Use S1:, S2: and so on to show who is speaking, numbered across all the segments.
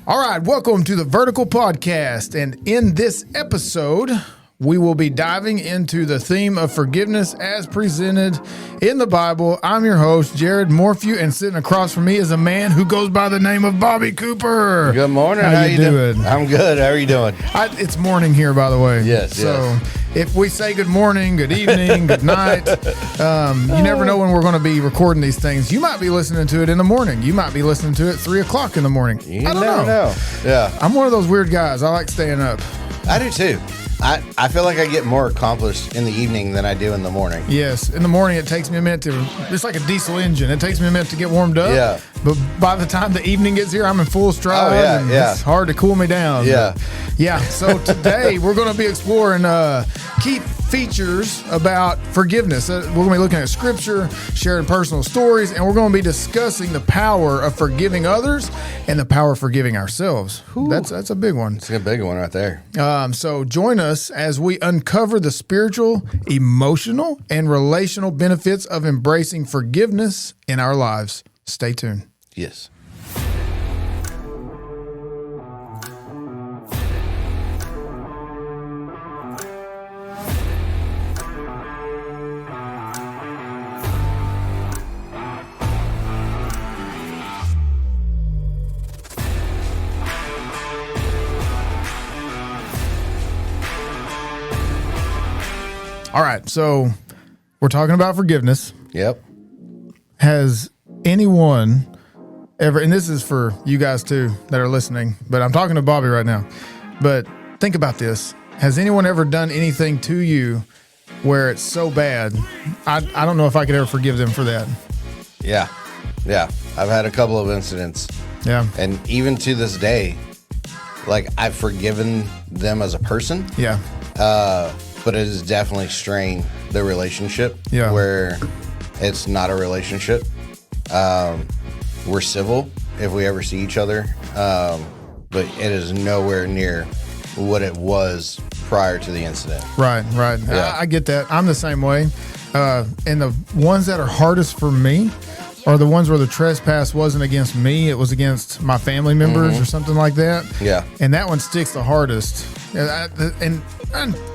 S1: All right, welcome to the Vertical Podcast. And in this episode, we will be diving into the theme of forgiveness as presented in the Bible. I'm your host, Jared Morphew, and sitting across from me is a man who goes by the name of Bobby Cooper.
S2: Good morning.
S1: How you doing?
S2: I'm good. How are you doing?
S1: It's morning here, by the way.
S2: Yes.
S1: So if we say good morning, good evening, good night, you never know when we're going to be recording these things. You might be listening to it in the morning. You might be listening to it 3 o'clock in the morning. I don't know.
S2: Yeah.
S1: I'm one of those weird guys. I like staying up.
S2: I do too. I feel like I get more accomplished in the evening than I do in the morning.
S1: Yes. In the morning, it takes me a minute it's like a diesel engine. It takes me a minute to get warmed up.
S2: Yeah.
S1: But by the time the evening gets here, I'm in full stride.
S2: Oh, yeah.
S1: It's hard to cool me down.
S2: Yeah.
S1: So today, we're going to be exploring key features about forgiveness. We're going to be looking at scripture, sharing personal stories, and we're going to be discussing the power of forgiving others and the power of forgiving ourselves. That's a big one.
S2: It's a big one right there.
S1: So join us as we uncover the spiritual, emotional, and relational benefits of embracing forgiveness in our lives. Stay tuned.
S2: Yes.
S1: All right, so we're talking about forgiveness.
S2: Yep.
S1: Has anyone ever, and this is for you guys too that are listening, but I'm talking to Bobby right now, but think about this. Has anyone ever done anything to you where it's so bad? I don't know if I could ever forgive them for that.
S2: Yeah. I've had a couple of incidents.
S1: Yeah.
S2: And even to this day, like I've forgiven them as a person.
S1: Yeah.
S2: But it has definitely strained the relationship.
S1: Yeah.
S2: Where it's not a relationship. We're civil if we ever see each other, but it is nowhere near what it was prior to the incident.
S1: Right.
S2: Yeah.
S1: I get that. I'm the same way. And the ones that are hardest for me are the ones where the trespass wasn't against me, it was against my family members or something like that.
S2: Yeah.
S1: And that one sticks the hardest. And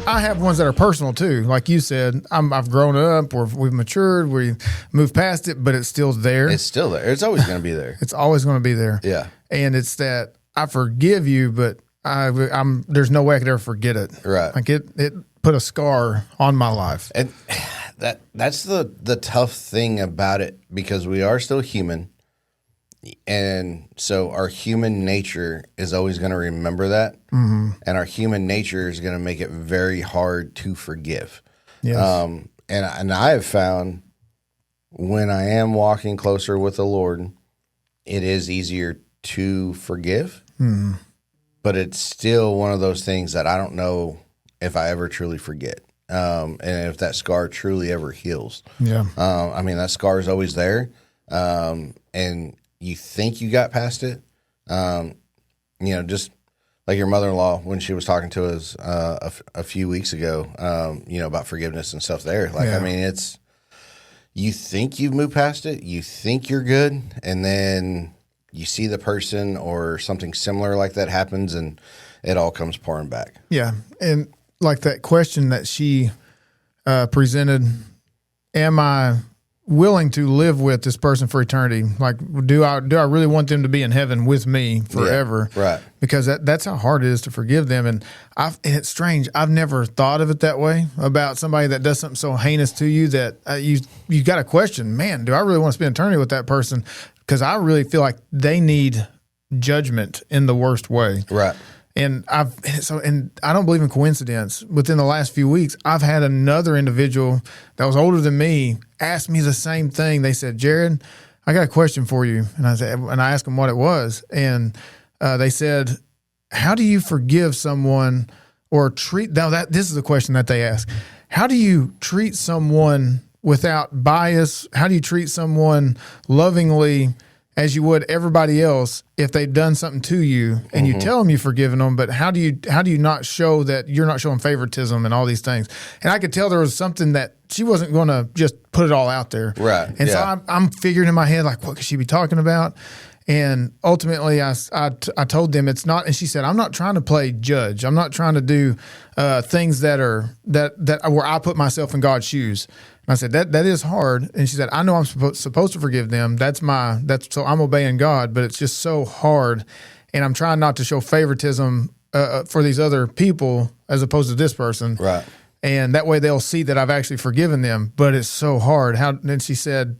S1: I have ones that are personal too. Like you said, I've grown up, we've matured, we moved past it, but it's still there.
S2: It's still there. It's always going to be there.
S1: It's always going to be there.
S2: Yeah.
S1: And it's that I forgive you, but there's no way I could ever forget it.
S2: Right.
S1: Like it put a scar on my life.
S2: And that's the tough thing about it, because we are still human. And so our human nature is always going to remember that. Mm-hmm. And our human nature is going to make it very hard to forgive.
S1: Yes.
S2: And I have found when I am walking closer with the Lord, it is easier to forgive. Mm-hmm. But it's still one of those things that I don't know if I ever truly forget. And if that scar truly ever heals. Yeah. I mean, that scar is always there. And you think you got past it. Just like your mother-in-law, when she was talking to us a few weeks ago, about forgiveness and stuff there. Like, yeah. I mean, you think you've moved past it, you think you're good, and then you see the person or something similar like that happens, and it all comes pouring back.
S1: Yeah. And like that question that she presented, am I willing to live with this person for eternity? Like, do I really want them to be in heaven with me forever? Yeah, right. Because that's how hard it is to forgive them. And it's strange. I've never thought of it that way about somebody that does something so heinous to you that you got to question, man, do I really want to spend eternity with that person? Because I really feel like they need judgment in the worst way. Right. And I don't believe in coincidence. Within the last few weeks, I've had another individual that was older than me ask me the same thing. They said, "Jared, I got a question for you." And I asked them what it was, and they said, "How do you forgive someone or treat?" Now this is the question that they ask: how do you treat someone without bias? How do you treat someone lovingly, as you would everybody else, if they've done something to you and you tell them you've forgiven them, but how do you not show that you're not showing favoritism and all these things? And I could tell there was something that she wasn't going to just put it all out there. Right. And so I'm figuring in my head, like, what could she be talking about? And ultimately, I told them it's not. And she said, I'm not trying to play judge. I'm not trying to do things that where I put myself in God's shoes. And I said, that is hard. And she said, I know I'm supposed to forgive them. So I'm obeying God, but it's just so hard. And I'm trying not to show favoritism for these other people as opposed to this person.
S2: Right.
S1: And that way they'll see that I've actually forgiven them. But it's so hard. And she said,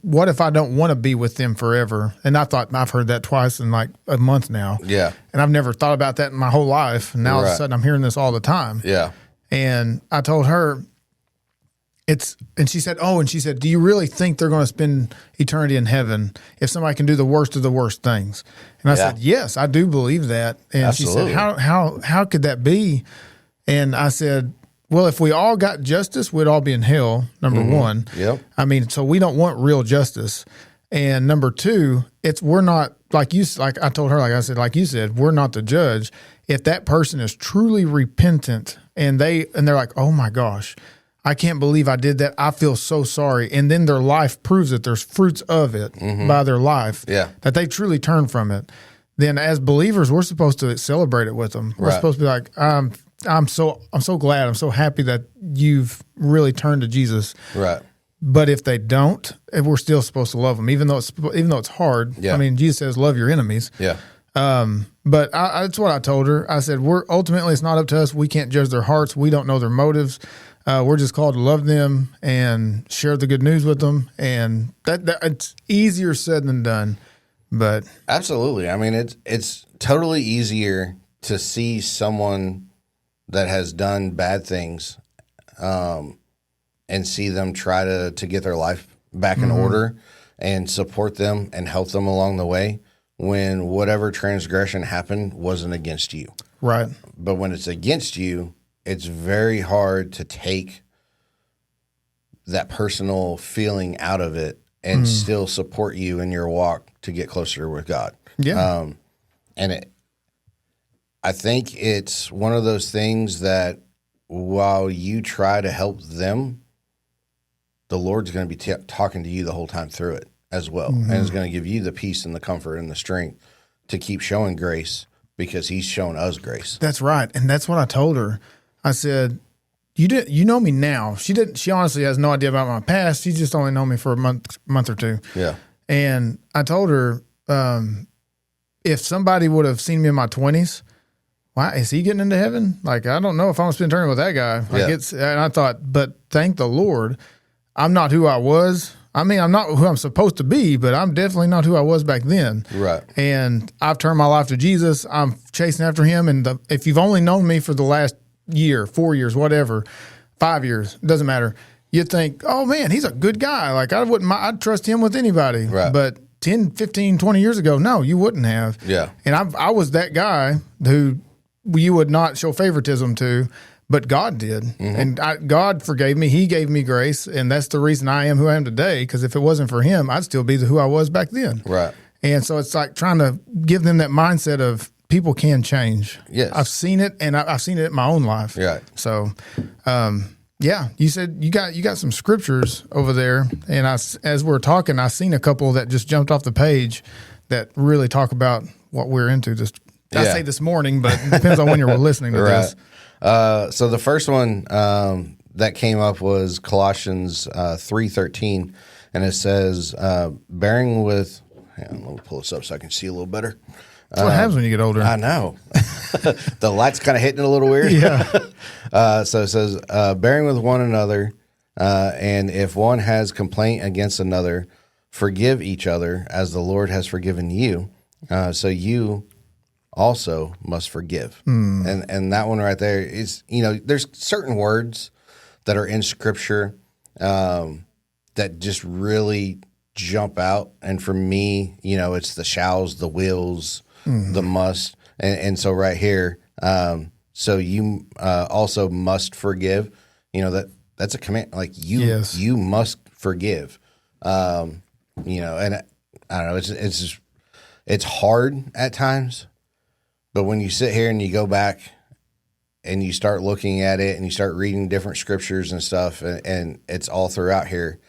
S1: what if I don't want to be with them forever? And I thought, I've heard that twice in like a month now.
S2: Yeah.
S1: And I've never thought about that in my whole life. And now all of a sudden I'm hearing this all the time.
S2: Yeah.
S1: And I told her, and she said, do you really think they're going to spend eternity in heaven if somebody can do the worst of the worst things? And I said, yes, I do believe that. And
S2: Absolutely.
S1: she said, how could that be? And I said, well, if we all got justice, we'd all be in hell, number one.
S2: Yep.
S1: I mean, so we don't want real justice. And number two, we're not, like I told her, like you said, we're not the judge. If that person is truly repentant and they're like, oh my gosh, I can't believe I did that. I feel so sorry. And then their life proves it. There's fruits of it by their life that they truly turn from it. Then as believers, we're supposed to celebrate it with them. We're supposed to be like, I'm so glad. I'm so happy that you've really turned to Jesus. Right. But if they don't, we're still supposed to love them, even though it's hard. Yeah. I mean, Jesus says, love your enemies. Yeah. But that's what I told her. I said, ultimately, it's not up to us. We can't judge their hearts. We don't know their motives. We're just called to love them and share the good news with them. And that it's easier said than done. But
S2: absolutely. I mean, it's totally easier to see someone that has done bad things, and see them try to get their life back in order and support them and help them along the way when whatever transgression happened wasn't against you. Right. But when it's against you, it's very hard to take that personal feeling out of it and still support you in your walk to get closer with God. Yeah. I think it's one of those things that while you try to help them, the Lord's going to be talking to you the whole time through it as well. And is going to give you the peace and the comfort and the strength to keep showing grace because he's shown us grace.
S1: That's right. And that's what I told her. I said, you know me now. She honestly has no idea about my past. She just only known me for a month or two. Yeah. And I told her, if somebody would have seen me in my 20s, why is he getting into heaven? Like, I don't know if I'm going to spend eternity with that guy. Like and I thought, but thank the Lord, I'm not who I was. I mean, I'm not who I'm supposed to be, but I'm definitely not who I was back then. Right. And I've turned my life to Jesus. I'm chasing after him. And if you've only known me for the last year, 4 years, whatever, 5 years, doesn't matter. You'd think, oh man, he's a good guy. Like I'd trust him with anybody. Right. But 10, 15, 20 years ago, no, you wouldn't have. Yeah. And I was that guy who you would not show favoritism to, but God did. And God forgave me. He gave me grace. And that's the reason I am who I am today. Because if it wasn't for him, I'd still be who I was back then. Right. And so it's like trying to give them that mindset of people can change. Yes. I've seen it, and I've seen it in my own life. Right. So, yeah, you said you got some scriptures over there. And as we're talking, I seen a couple that just jumped off the page that really talk about what we're into I say this morning, but it depends on when you're listening to this.
S2: So the first one that came up was Colossians 3:13, and it says, bearing with, let me pull this up so I can see a little better.
S1: That's what happens when you get older.
S2: I know. The light's kind of hitting it a little weird. Yeah. So it says, bearing with one another, and if one has complaint against another, forgive each other as the Lord has forgiven you. So you also must forgive. And that one right there is, there's certain words that are in Scripture that just really jump out. And for me, it's the shalls, the wills, the must. And so right here, so you also must forgive. That's a command. Like you must forgive. And I don't know. It's hard at times. But when you sit here and you go back and you start looking at it and you start reading different scriptures and stuff, and it's all throughout here,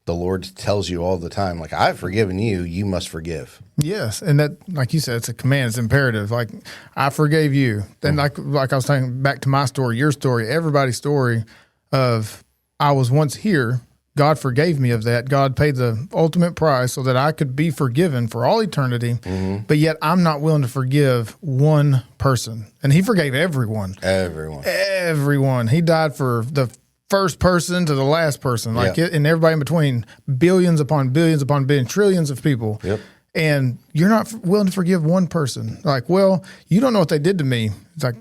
S2: the Lord tells you all the time, like, I've forgiven you, you must forgive.
S1: Yes, and that, like you said, it's a command. It's imperative. Like, I forgave you. Then, like I was talking back to my story, your story, everybody's story of I was once here. God forgave me of that. God paid the ultimate price so that I could be forgiven for all eternity. But yet, I'm not willing to forgive one person, and He forgave everyone. Everyone. He died for the first person to the last person, and everybody in between, billions upon billions upon billions, trillions of people.
S2: Yep.
S1: And you're not willing to forgive one person. Like, well, you don't know what they did to me. It's like,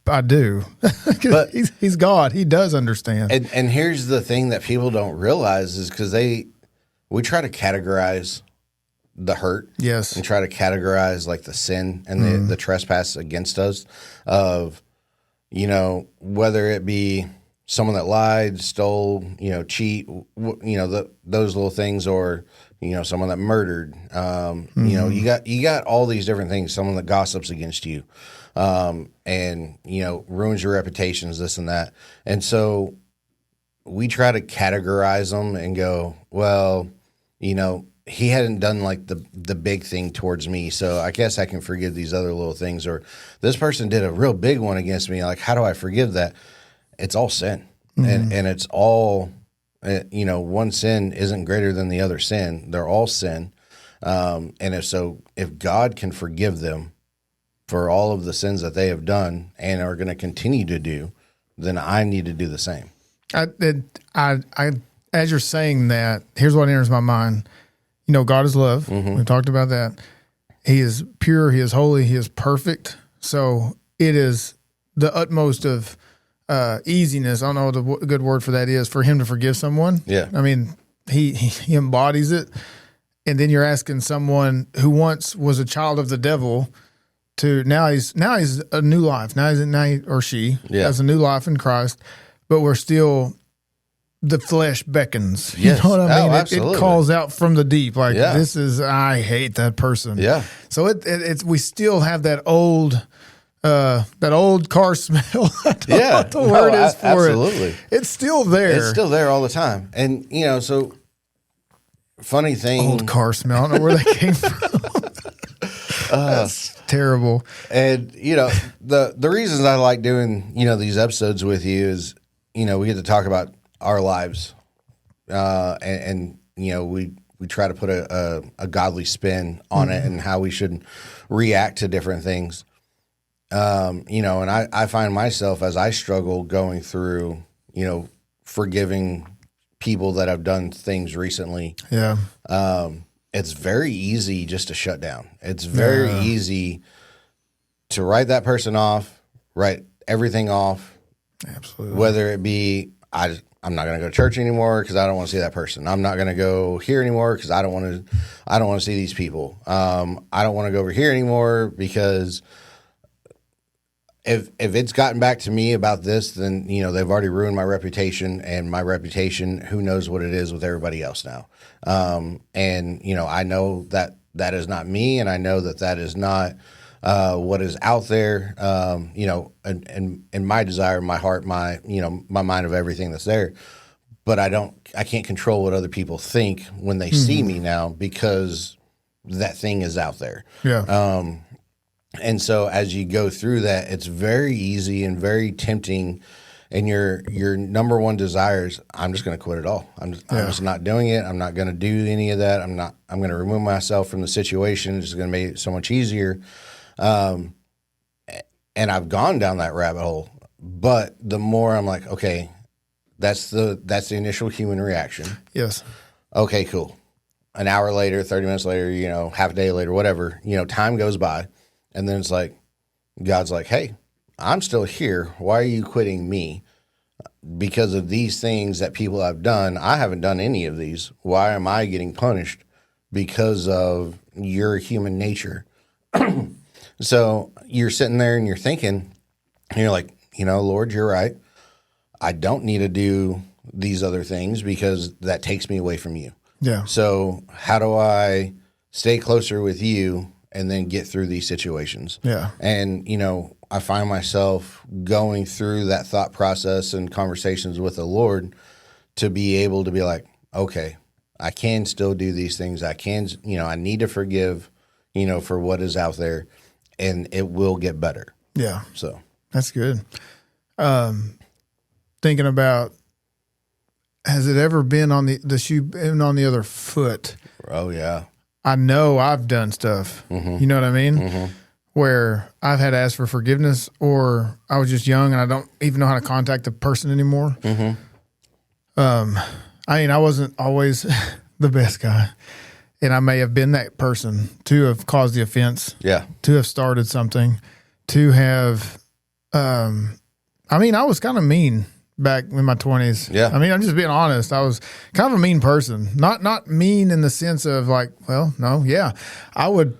S1: I do. But he's God. He does understand.
S2: And here's the thing that people don't realize is because we try to categorize the hurt.
S1: Yes.
S2: And try to categorize like the sin and the trespass against us of, whether it be someone that lied, stole, cheat, those little things, or, someone that murdered, you got all these different things, someone that gossips against you, and, ruins your reputations, this and that. And so we try to categorize them and go, well, he hadn't done like the big thing towards me, so I guess I can forgive these other little things. Or this person did a real big one against me. Like, how do I forgive that? It's all sin. And it's all, one sin isn't greater than the other sin. They're all sin. And if God can forgive them for all of the sins that they have done and are going to continue to do, then I need to do the same. As you're saying that, here's what enters my mind. God is love. We talked about that. He is pure. He is holy. He is perfect. So it is the utmost of easiness. I don't know what the good word for that is, for Him to forgive someone. Yeah.
S1: I mean, he embodies it. And then you're asking someone who once was a child of the devil to now he's a new life. Now he or she has a new life in Christ, but we're still, the flesh beckons.
S2: Yes.
S1: You know what I mean?
S2: Absolutely.
S1: It calls out from the deep. Like, I hate that person.
S2: Yeah.
S1: So it's we still have that old car smell. I don't know what the word is for
S2: absolutely.
S1: it. It's still there.
S2: It's still there all the time. And, so funny thing.
S1: Old car smell. I don't know where that came from. That's terrible.
S2: And, the reasons I like doing, these episodes with you is, we get to talk about our lives. And we try to put a godly spin on it and how we should react to different things. And I find myself, as I struggle going through, forgiving people that have done things recently.
S1: Yeah.
S2: It's very easy just to shut down. It's very easy to write that person off, write everything off.
S1: Absolutely.
S2: Whether it be, I'm not going to go to church anymore because I don't want to see that person. I'm not going to go here anymore because I don't want to see these people. I don't want to go over here anymore because if it's gotten back to me about this, then, they've already ruined my reputation, and my reputation, who knows what it is with everybody else now. And, I know that is not me, and I know that is not what is out there, and my desire, my heart, my mind of everything that's there. But I can't control what other people think when they see me now, because that thing is out there.
S1: Yeah.
S2: And so as you go through that, it's very easy and very tempting. And your number one desire is, I'm just going to quit it all. I'm just not doing it. I'm not going to do any of that. I'm going to remove myself from the situation. It's going to make it so much easier. And I've gone down that rabbit hole. But the more I'm like, okay, that's the initial human reaction.
S1: Yes.
S2: Okay, cool. An hour later, 30 minutes later, half a day later, whatever, time goes by. And then it's like, God's like, hey, I'm still here. Why are you quitting me? Because of these things that people have done. I haven't done any of these. Why am I getting punished? Because of your human nature. So you're sitting there and you're thinking, and you're like, Lord, you're right. I don't need to do these other things because that takes me away from you.
S1: Yeah.
S2: So how do I stay closer with you and then get through these situations?
S1: Yeah.
S2: And, I find myself going through that thought process and conversations with the Lord to be able to be like, okay, I can still do these things. I can, I need to forgive, for what is out there, and it will get better.
S1: Yeah.
S2: So
S1: that's good. Thinking about, has it ever been on the shoe been on the other foot?
S2: Oh yeah.
S1: I know I've done stuff.
S2: Mm-hmm.
S1: You know what I mean?
S2: Mm-hmm.
S1: Where I've had to ask for forgiveness, or I was just young and I don't even know how to contact the person anymore.
S2: Mm-hmm.
S1: I wasn't always the best guy, and I may have been that person to have caused the offense.
S2: Yeah.
S1: To have started something, to have, I was kind of mean back in my 20s.
S2: Yeah.
S1: I'm just being honest. I was kind of a mean person. Not mean in the sense of like, well, no, yeah. I would,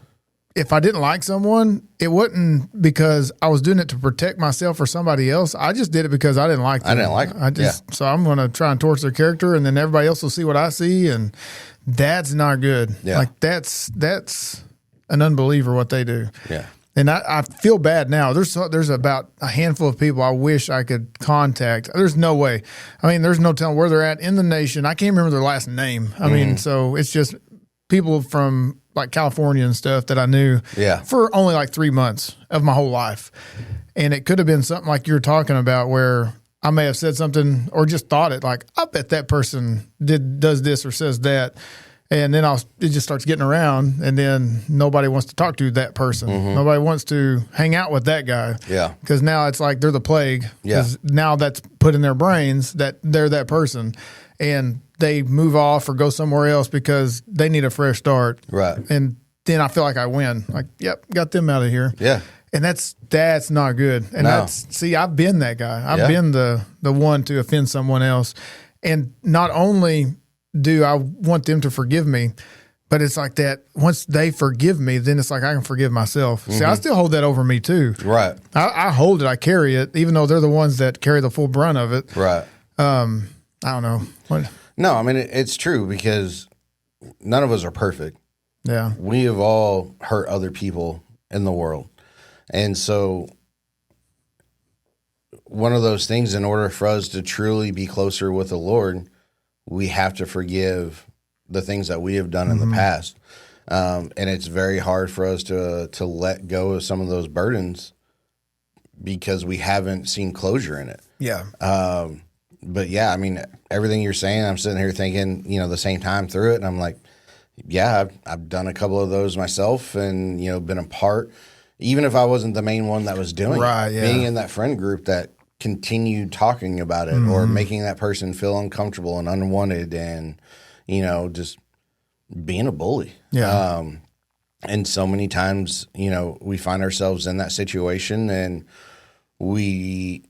S1: if I didn't like someone, it wasn't because I was doing it to protect myself or somebody else. I just did it because I didn't like them.
S2: I didn't like them.
S1: So I'm going to try and torch their character, and then everybody else will see what I see, and that's not good.
S2: Yeah.
S1: Like that's an unbeliever what they do.
S2: Yeah.
S1: And I feel bad now. There's about a handful of people I wish I could contact. There's no way. There's no telling where they're at in the nation. I can't remember their last name. So it's just people from like California and stuff that I knew for only like 3 months of my whole life. And it could have been something like you were talking about where I may have said something or just thought it like, I bet that person does this or says that. And then it just starts getting around, and then nobody wants to talk to that person. Mm-hmm. Nobody wants to hang out with that guy.
S2: Yeah.
S1: Because now it's like they're the plague.
S2: Yeah.
S1: Now that's put in their brains that they're that person. And they move off or go somewhere else because they need a fresh start.
S2: Right.
S1: And then I feel like I win. Like, yep, got them out of here.
S2: Yeah.
S1: And that's not good. And I've been that guy. I've been the one to offend someone else. And not only do I want them to forgive me, but it's like that once they forgive me, then it's like I can forgive myself. Mm-hmm. See, I still hold that over me too.
S2: Right.
S1: I hold it. I carry it, even though they're the ones that carry the full brunt of it.
S2: Right.
S1: I don't know.
S2: No, it's true because none of us are perfect.
S1: Yeah.
S2: We have all hurt other people in the world. And so one of those things, in order for us to truly be closer with the Lord, we have to forgive the things that we have done in the past. And it's very hard for us to let go of some of those burdens because we haven't seen closure in it.
S1: Yeah.
S2: But yeah, everything you're saying, I'm sitting here thinking, the same time through it. And I'm like, yeah, I've done a couple of those myself and, been a part, even if I wasn't the main one that was doing it, being in that friend group that continued talking about it or making that person feel uncomfortable and unwanted and, just being a bully.
S1: Yeah.
S2: And so many times, we find ourselves in that situation and we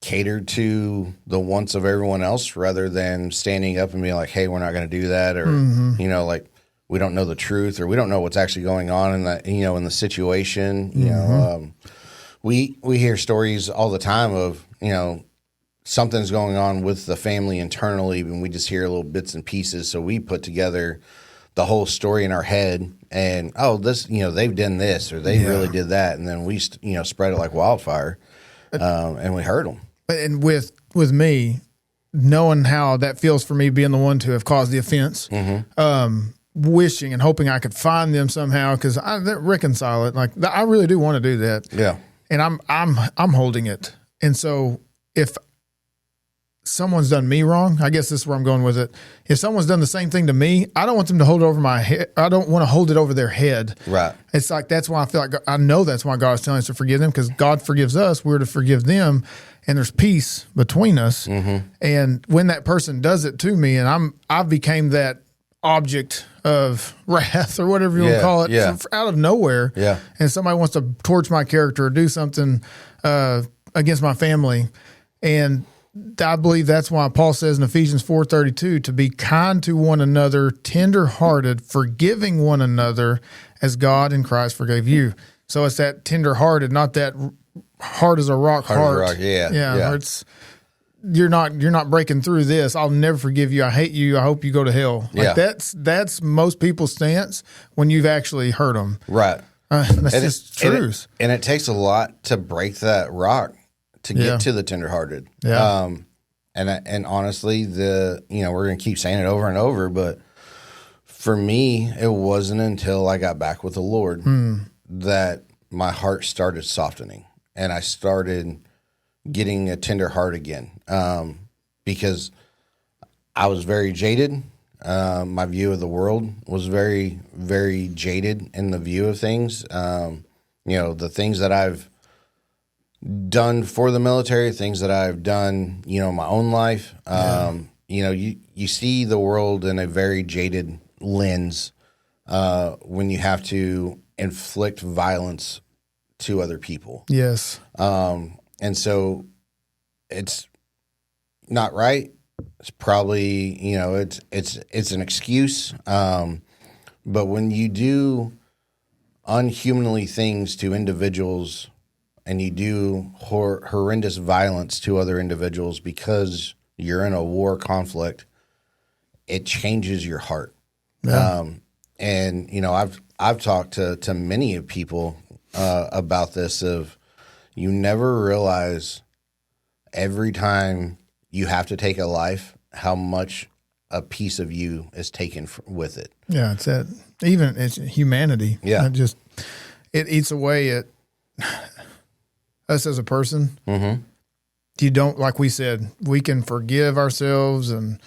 S2: cater to the wants of everyone else rather than standing up and being like, hey, we're not going to do that. Or, like we don't know the truth or we don't know what's actually going on in that, in the situation, We hear stories all the time of, something's going on with the family internally, and we just hear little bits and pieces. So we put together the whole story in our head and, this, they've done this or they really did that. And then we, spread it like wildfire and we hurt them.
S1: And with me, knowing how that feels for me being the one to have caused the offense, wishing and hoping I could find them somehow because I reconcile it. Like I really do want to do that.
S2: Yeah.
S1: And I'm holding it. And so if someone's done me wrong, I guess this is where I'm going with it. If someone's done the same thing to me, I don't want them to hold it over my head. I don't want to hold it over their head.
S2: Right.
S1: It's like, that's why I feel like I know that's why God is telling us to forgive them because God forgives us. We're to forgive them. And there's peace between us. Mm-hmm. And when that person does it to me and I became that object of wrath or whatever you want to call it out of nowhere. Yeah. And somebody wants to torch my character or do something against my family. And I believe that's why Paul says in Ephesians 4:32 to be kind to one another, tender-hearted, forgiving one another as God in Christ forgave you. So it's that tender-hearted, not that hard as a rock heart. Yeah. It's you're not breaking through this. I'll never forgive you. I hate you. I hope you go to hell. Like that's most people's stance when you've actually hurt them.
S2: Right.
S1: That's just truth.
S2: And it takes a lot to break that rock to get to the tenderhearted.
S1: Yeah.
S2: And honestly, we're going to keep saying it over and over, but for me, it wasn't until I got back with the Lord that my heart started softening and I started getting a tender heart again, because I was very jaded. My view of the world was very, very jaded in the view of things. The things that I've done for the military, things that I've done, in my own life. You see the world in a very jaded lens when you have to inflict violence to other people.
S1: Yes.
S2: And so it's not right. It's probably, it's an excuse. But when you do unhumanly things to individuals and you do horrendous violence to other individuals because you're in a war conflict, it changes your heart.
S1: Yeah.
S2: I've talked to many of people about this of you never realize every time you have to take a life, how much a piece of you is taken with it.
S1: Yeah, it's that. Even it's humanity.
S2: Yeah.
S1: It eats away at us as a person.
S2: Mm-hmm.
S1: You don't, like we said, we can forgive ourselves and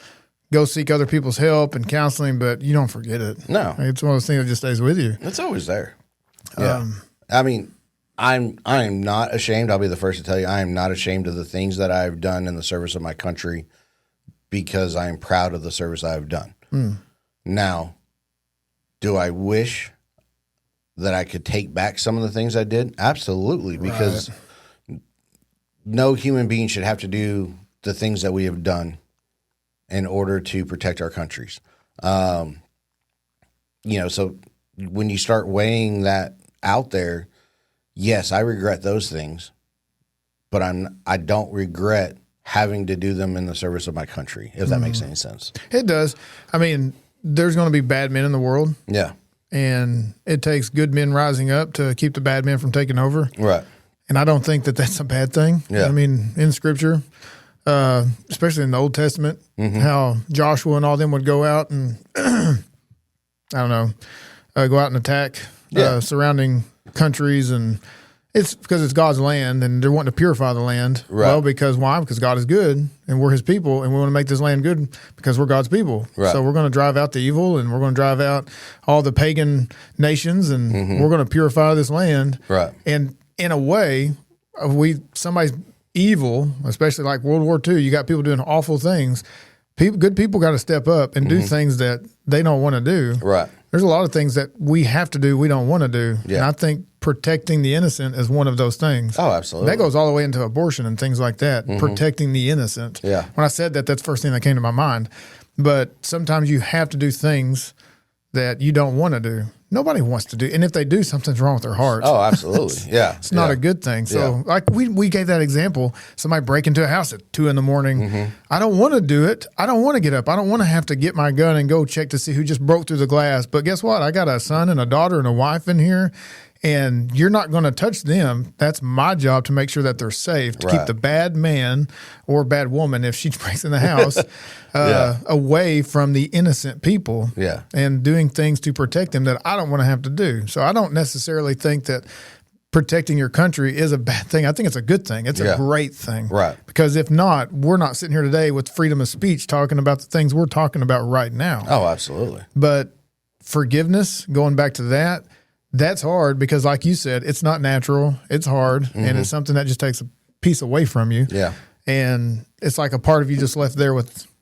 S1: go seek other people's help and counseling, but you don't forget it.
S2: No.
S1: It's one of those things that just stays with you.
S2: It's always there. Yeah. I am not ashamed. I'll be the first to tell you, I am not ashamed of the things that I've done in the service of my country because I am proud of the service I've done. Now, do I wish that I could take back some of the things I did? Absolutely, because no human being should have to do the things that we have done in order to protect our countries. So when you start weighing that out there, yes, I regret those things, but I don't regret having to do them in the service of my country, if that makes any sense.
S1: It does. I mean, there's going to be bad men in the world.
S2: Yeah.
S1: And it takes good men rising up to keep the bad men from taking over.
S2: Right.
S1: And I don't think that that's a bad thing.
S2: Yeah.
S1: I mean, in Scripture, especially in the Old Testament, how Joshua and all them would go out and, go out and attack surrounding countries. And it's because it's God's land and they're wanting to purify the land.
S2: Right.
S1: Well, because why? Because God is good and we're his people and we want to make this land good because we're God's people.
S2: Right.
S1: So we're going to drive out the evil and we're going to drive out all the pagan nations and we're going to purify this land.
S2: Right.
S1: And in a way, somebody's evil, especially like World War II, you got people doing awful things. Good people got to step up and do things that they don't want to do.
S2: Right.
S1: There's a lot of things that we have to do we don't want to do.
S2: Yeah.
S1: And I think protecting the innocent is one of those things.
S2: Oh, absolutely.
S1: That goes all the way into abortion and things like that, protecting the innocent.
S2: Yeah.
S1: When I said that, that's the first thing that came to my mind. But sometimes you have to do things that you don't want to do. Nobody wants to do. And if they do, something's wrong with their heart.
S2: Oh, absolutely. Yeah.
S1: It's not a good thing. So like we gave that example, somebody break into a house at 2 a.m. I don't want to do it. I don't want to get up. I don't want to have to get my gun and go check to see who just broke through the glass. But guess what? I got a son and a daughter and a wife in here. And you're not going to touch them. That's my job to make sure that they're safe, to keep the bad man or bad woman, if she breaks in the house, away from the innocent people and doing things to protect them that I don't want to have to do. So I don't necessarily think that protecting your country is a bad thing. I think it's a good thing. It's a great thing. Right. Because if not, we're not sitting here today with freedom of speech talking about the things we're talking about right now.
S2: Oh, absolutely.
S1: But forgiveness, going back to that, that's hard because, like you said, it's not natural. It's hard, and it's something that just takes a piece away from you.
S2: Yeah,
S1: and it's like a part of you just left there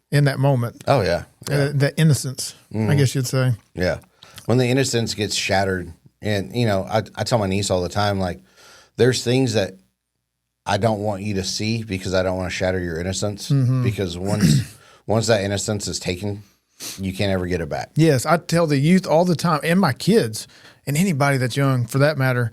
S1: in that moment.
S2: Oh yeah,
S1: that innocence, I guess you'd say.
S2: Yeah, when the innocence gets shattered, and I tell my niece all the time, like, there's things that I don't want you to see because I don't want to shatter your innocence. Because once that innocence is taken, you can't ever get it back.
S1: Yes, I tell the youth all the time, and my kids, and anybody that's young for that matter,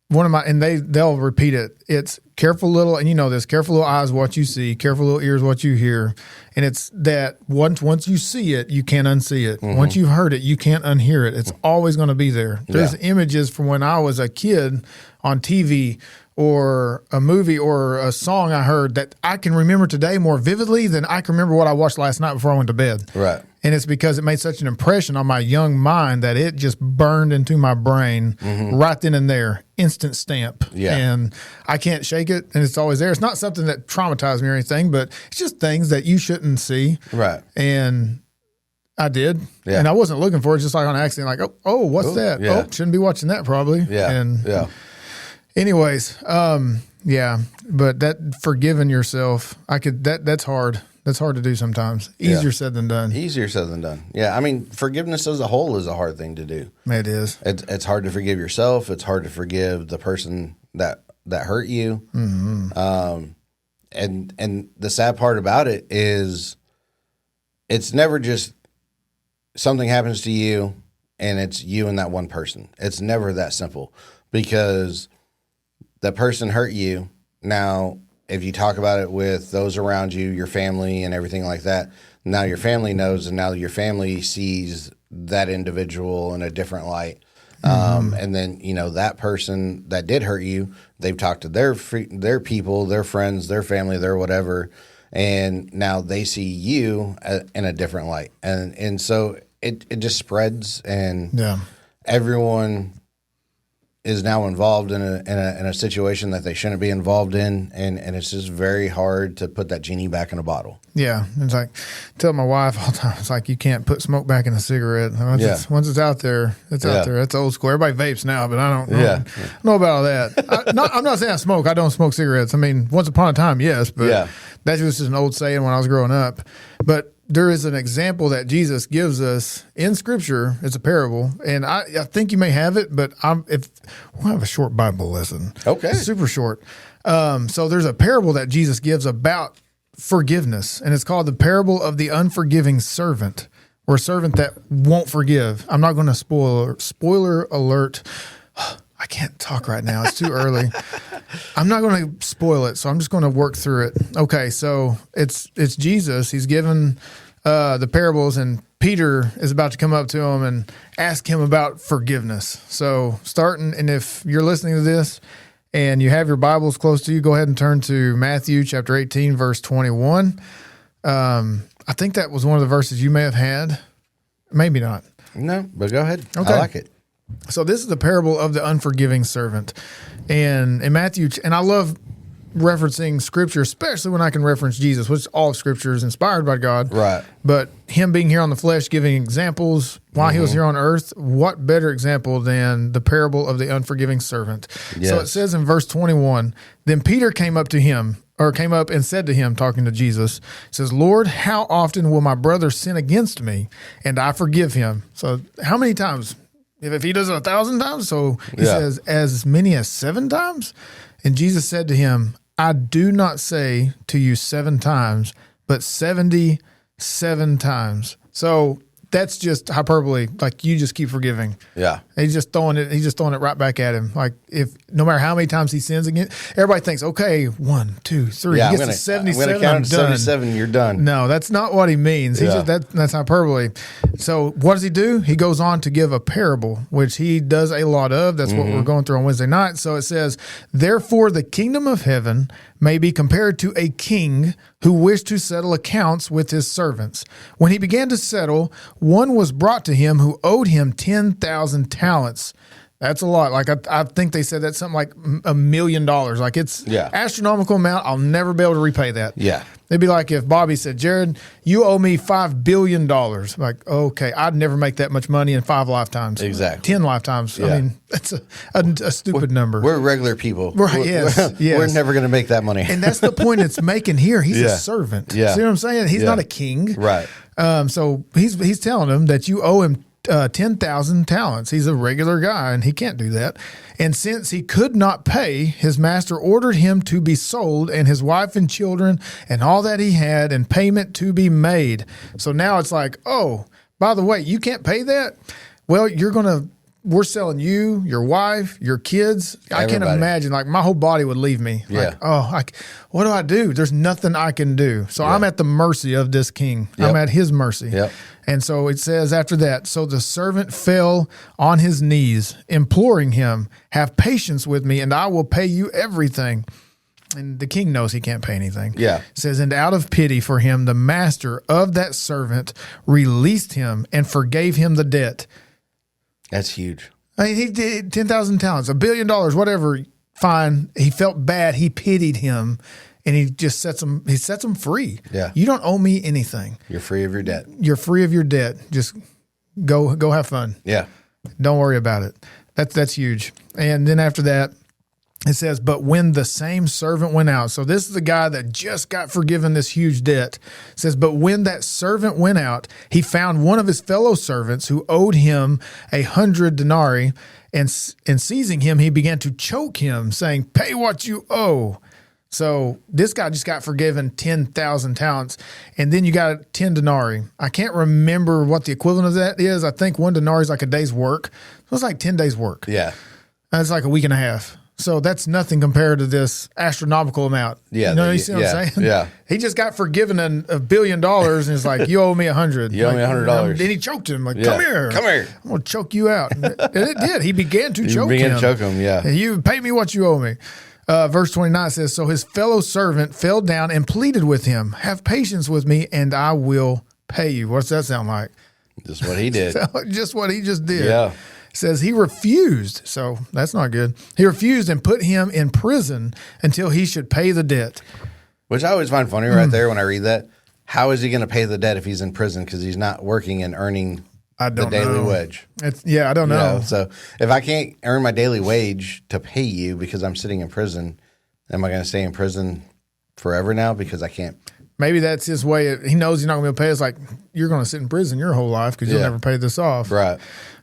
S1: they'll repeat it. It's careful little, and you know this, careful little eyes what you see, careful little ears what you hear. And it's that once you see it, you can't unsee it. Once you've heard it, you can't unhear it. It's always going to be there. There's images from when I was a kid on TV or a movie or a song I heard that I can remember today more vividly than I can remember what I watched last night before I went to bed.
S2: Right.
S1: And it's because it made such an impression on my young mind that it just burned into my brain right then and there, instant stamp.
S2: Yeah.
S1: And I can't shake it, and it's always there. It's not something that traumatized me or anything, but it's just things that you shouldn't see.
S2: Right.
S1: And I did. Yeah. And I wasn't looking for it, just like on accident, like, oh, what's that?
S2: Yeah.
S1: Oh, shouldn't be watching that probably.
S2: Yeah.
S1: And
S2: yeah.
S1: Anyways, yeah, but that forgiving yourself, that's hard. That's hard to do sometimes. Easier said than done.
S2: Easier said than done. Yeah, I mean, forgiveness as a whole is a hard thing to do.
S1: It is.
S2: It's hard to forgive yourself. It's hard to forgive the person that hurt you. Mm-hmm. And the sad part about it is, it's never just something happens to you and it's you and that one person. It's never that simple, because that person hurt you. Now, if you talk about it with those around you, your family and everything like that, now your family knows, and now your family sees that individual in a different light. And then, that person that did hurt you, they've talked to their people, their friends, their family, their whatever, and now they see you in a different light. And so it just spreads, and everyone is now involved in a situation that they shouldn't be involved in, and it's just very hard to put that genie back in a bottle. Yeah,
S1: it's like, I tell my wife all the time, it's like you can't put smoke back in a cigarette. Once it's out there, it's out there. That's old school. Everybody vapes now, but I don't know about all that. I'm not saying I smoke. I don't smoke cigarettes. I mean, once upon a time, yes, but that's just an old saying when I was growing up. But there is an example that Jesus gives us in Scripture. It's a parable, and I think you may have it, but we'll have a short Bible lesson.
S2: Okay,
S1: super short. So there's a parable that Jesus gives about forgiveness, and it's called the parable of the unforgiving servant, or a servant that won't forgive. I'm not going to spoiler alert. I can't talk right now. It's too early. I'm not going to spoil it, so I'm just going to work through it. Okay, so it's Jesus. He's given the parables, and Peter is about to come up to him and ask him about forgiveness. So starting, and if you're listening to this and you have your Bibles close to you, go ahead and turn to Matthew chapter 18, verse 21. I think that was one of the verses you may have had. Maybe not.
S2: No, but go ahead.
S1: Okay.
S2: I like it.
S1: So this is the parable of the unforgiving servant. And in Matthew, and I love referencing Scripture, especially when I can reference Jesus, which all of Scripture is inspired by God.
S2: Right.
S1: But him being here on the flesh, giving examples while he was here on earth, what better example than the parable of the unforgiving servant? Yes. So it says in verse 21, then Peter came up and said to him, talking to Jesus, says, Lord, how often will my brother sin against me and I forgive him? So how many times? If he does it 1,000 times, so he says as many as 7 times. And Jesus said to him, I do not say to you 7 times, but 77 times. So that's just hyperbole. Like, you just keep forgiving.
S2: Yeah.
S1: He's just throwing it right back at him. Like, if no matter how many times he sins again, everybody thinks, okay, 1, 2, 3.
S2: Yeah,
S1: he gets to 77.
S2: I'm going to count to 77. You're done.
S1: No, that's not what he means. That's hyperbole. So what does he do? He goes on to give a parable, which he does a lot of. That's what we're going through on Wednesday night. So it says, therefore the kingdom of heaven may be compared to a king who wished to settle accounts with his servants. When he began to settle, one was brought to him who owed him 10,000 talents. That's a lot. Like, I think they said that's something like $1 million. Like, it's astronomical amount. I'll never be able to repay that.
S2: Yeah.
S1: It'd be like if Bobby said, Jared, you owe me $5 billion. Like, okay, I'd never make that much money in 5 lifetimes.
S2: Exactly.
S1: 10 lifetimes. Yeah. I mean, that's a stupid number.
S2: We're regular people.
S1: Right, yes.
S2: We're never going to make that money.
S1: And that's the point it's making here. He's a servant.
S2: Yeah.
S1: See what I'm saying? He's not a king.
S2: Right.
S1: So he's telling him that you owe him 10,000 talents. He's a regular guy, and he can't do that. And since he could not pay, his master ordered him to be sold, and his wife and children and all that he had, and payment to be made. So now it's like, oh, by the way, you can't pay that? Well, you're going to we're selling you, your wife, your kids. I can't imagine. Like my whole body would leave me.
S2: Yeah.
S1: Like, what do I do? There's nothing I can do. So I'm at the mercy of this king. I'm at his mercy.
S2: Yep.
S1: And so it says after that, so the servant fell on his knees, imploring him, have patience with me, and I will pay you everything. And the king knows he can't pay anything.
S2: Yeah.
S1: It says, and out of pity for him, the master of that servant released him and forgave him the debt.
S2: That's huge.
S1: I mean, he did 10,000 talents, $1 billion, whatever. Fine. He felt bad. He pitied him, and he just sets him free.
S2: Yeah.
S1: You don't owe me anything.
S2: You're free of your debt.
S1: You're free of your debt. Just go have fun.
S2: Yeah.
S1: Don't worry about it. That's huge. And then after that, it says, but when the same servant went out, so this is the guy that just got forgiven this huge debt. It says, but when that servant went out, he found one of his fellow servants who owed him 100 denarii, and seizing him, he began to choke him, saying, pay what you owe. So this guy just got forgiven 10,000 talents, and then you got 10 denarii. I can't remember what the equivalent of that is. I think one denarii is like a day's work. So it's like 10 days work.
S2: Yeah.
S1: That's like a week and a half. So that's nothing compared to this astronomical amount.
S2: Yeah.
S1: You know, you see what I'm saying?
S2: Yeah.
S1: He just got forgiven $1 billion, and it's like, you owe me 100.
S2: You owe me $100.
S1: Then he choked him, like, come here.
S2: Come here.
S1: I'm going to choke you out. And it did. He began to choke him.
S2: You began to choke him, yeah.
S1: You pay me what you owe me. Verse 29 says, so his fellow servant fell down and pleaded with him, have patience with me, and I will pay you. What's that sound like?
S2: Just what he did.
S1: Just what he just did.
S2: Yeah.
S1: Says he refused, so that's not good. He refused and put him in prison until he should pay the debt.
S2: Which I always find funny right there when I read that. How is he going to pay the debt if he's in prison because he's not working and earning the daily wage?
S1: I don't know.
S2: You know. So if I can't earn my daily wage to pay you because I'm sitting in prison, am I going to stay in prison forever now because I can't?
S1: Maybe that's his way. He knows he's not going to be able to pay. It's like, you're going to sit in prison your whole life because you'll never pay this off.
S2: Right.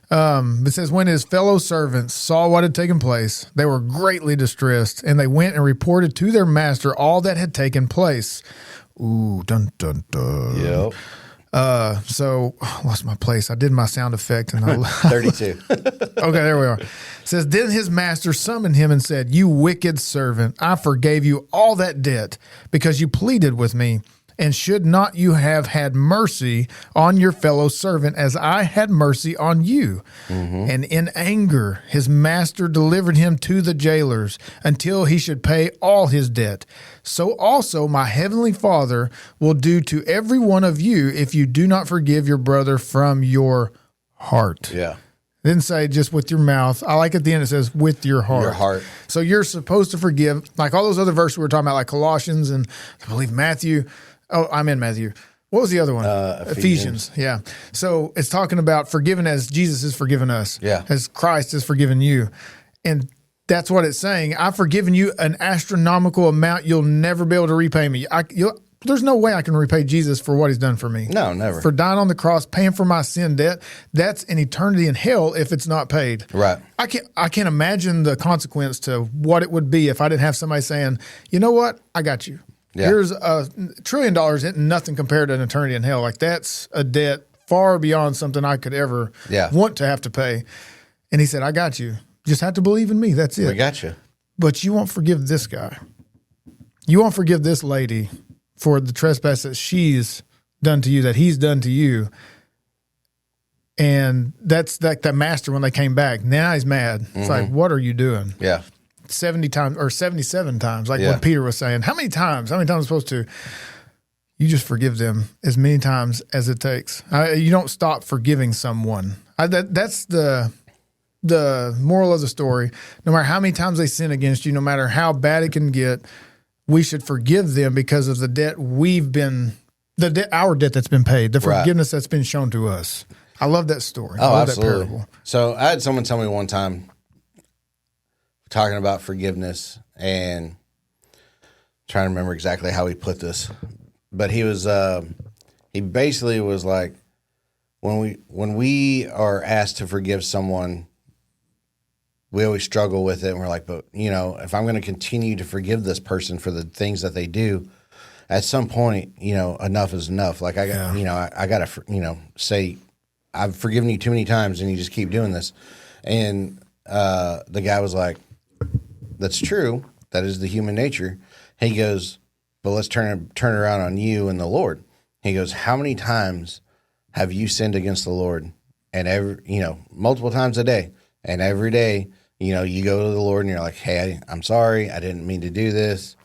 S1: It says, when his fellow servants saw what had taken place, they were greatly distressed, and they went and reported to their master all that had taken place. Ooh, dun, dun, dun.
S2: Yep.
S1: So I lost my place. I did my sound effect. And
S2: 32.
S1: Okay, there we are. It says, then his master summoned him and said, you wicked servant, I forgave you all that debt because you pleaded with me. And should not you have had mercy on your fellow servant as I had mercy on you? Mm-hmm. And in anger, his master delivered him to the jailers until he should pay all his debt. So also my heavenly Father will do to every one of you if you do not forgive your brother from your heart.
S2: Yeah.
S1: It didn't say just with your mouth. I like at the end it says with your heart.
S2: Your heart. So
S1: you're supposed to forgive, like all those other verses we were talking about, like Colossians and I believe Matthew. Oh, I'm in Matthew. What was the other one? Ephesians. Yeah. So it's talking about forgiving as Jesus has forgiven us.
S2: Yeah.
S1: As Christ has forgiven you. And that's what it's saying. I've forgiven you an astronomical amount. You'll never be able to repay me. There's no way I can repay Jesus for what he's done for me.
S2: No, never.
S1: For dying on the cross, paying for my sin debt. That's an eternity in hell if it's not paid.
S2: Right.
S1: I can't imagine the consequence to what it would be if I didn't have somebody saying, you know what? I got you. Yeah. Here's $1 trillion, isn't nothing compared to an eternity in hell. Like that's a debt far beyond something I could ever want to have to pay. And he said, I got you. Just have to believe in me. That's it.
S2: We got you.
S1: But you won't forgive this guy. You won't forgive this lady for the trespass that she's done to you, that he's done to you. And that's like that master when they came back. Now he's mad. It's like, what are you doing?
S2: Yeah.
S1: 70 times or 77 times, like what Peter was saying. How many times? How many times am I supposed to? You just forgive them as many times as it takes. You don't stop forgiving someone. That's the moral of the story. No matter how many times they sin against you, no matter how bad it can get, we should forgive them because of the debt our debt that's been paid, the forgiveness that's been shown to us. I love that story. I love
S2: absolutely.
S1: that parable.
S2: So I had someone tell me one time, talking about forgiveness, and trying to remember exactly how he put this, but he was he basically was like, when we are asked to forgive someone, we always struggle with it, and we're like, but if I'm going to continue to forgive this person for the things that they do, at some point, enough is enough. Like I got to say, I've forgiven you too many times, and you just keep doing this. And the guy was like, that's true. That is the human nature. He goes, but let's turn it around on you and the Lord. He goes, how many times have you sinned against the Lord? And multiple times a day. And every day, you go to the Lord and you're like, hey, I'm sorry. I didn't mean to do this.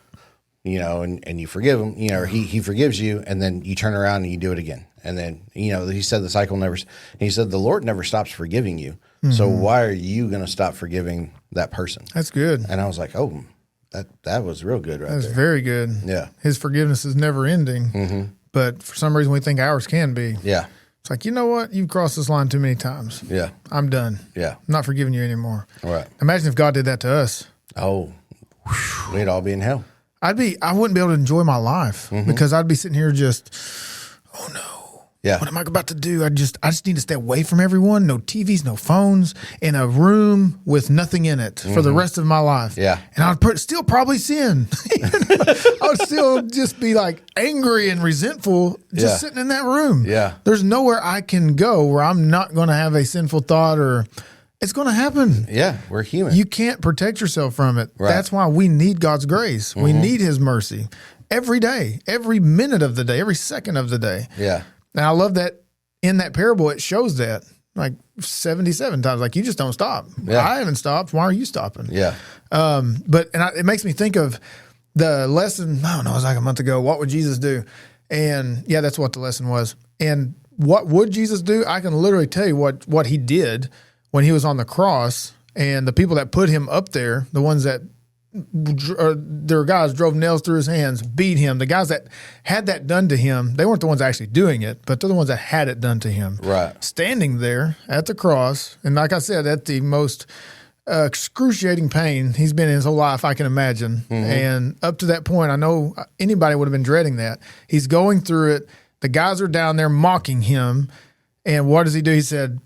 S2: And you forgive him, or he forgives you, and then you turn around and you do it again. And then, he said the cycle never, he said the Lord never stops forgiving you. Mm-hmm. So why are you going to stop forgiving that person?
S1: That's good.
S2: And I was like, oh, that was real good right there.
S1: That's very good.
S2: Yeah.
S1: His forgiveness is never ending,
S2: mm-hmm.
S1: but for some reason we think ours can be.
S2: Yeah.
S1: It's like, you know what? You've crossed this line too many times.
S2: Yeah.
S1: I'm done.
S2: Yeah.
S1: I'm not forgiving you anymore.
S2: All right.
S1: Imagine if God did that to us.
S2: Oh, we'd all be in hell.
S1: I wouldn't be able to enjoy my life
S2: mm-hmm.
S1: because I'd be sitting here just, oh no.
S2: Yeah.
S1: What am I about to do? I just need to stay away from everyone. No TVs, no phones, in a room with nothing in it for the rest of my life.
S2: Yeah.
S1: And I'd still probably sin. I would still just be like angry and resentful just sitting in that room.
S2: Yeah.
S1: There's nowhere I can go where I'm not going to have a sinful thought or it's going to happen.
S2: Yeah. We're human.
S1: You can't protect yourself from it.
S2: Right.
S1: That's why we need God's grace.
S2: Mm-hmm.
S1: We need his mercy every day, every minute of the day, every second of the day.
S2: Yeah.
S1: And I love that in that parable, it shows that like 77 times, like you just don't stop.
S2: Yeah.
S1: I haven't stopped. Why are you stopping?
S2: Yeah.
S1: It makes me think of the lesson. I don't know, it was like a month ago. What would Jesus do? And yeah, that's what the lesson was. And what would Jesus do? I can literally tell you what he did when he was on the cross, and the people that put him up there, the ones that their guys drove nails through his hands, beat him. The guys that had that done to him, they weren't the ones actually doing it, but they're the ones that had it done to him.
S2: Right.
S1: Standing there at the cross, and like I said, at the most excruciating pain he's been in his whole life, I can imagine. Mm-hmm. And up to that point, I know anybody would have been dreading that. He's going through it. The guys are down there mocking him. And what does he do? He said,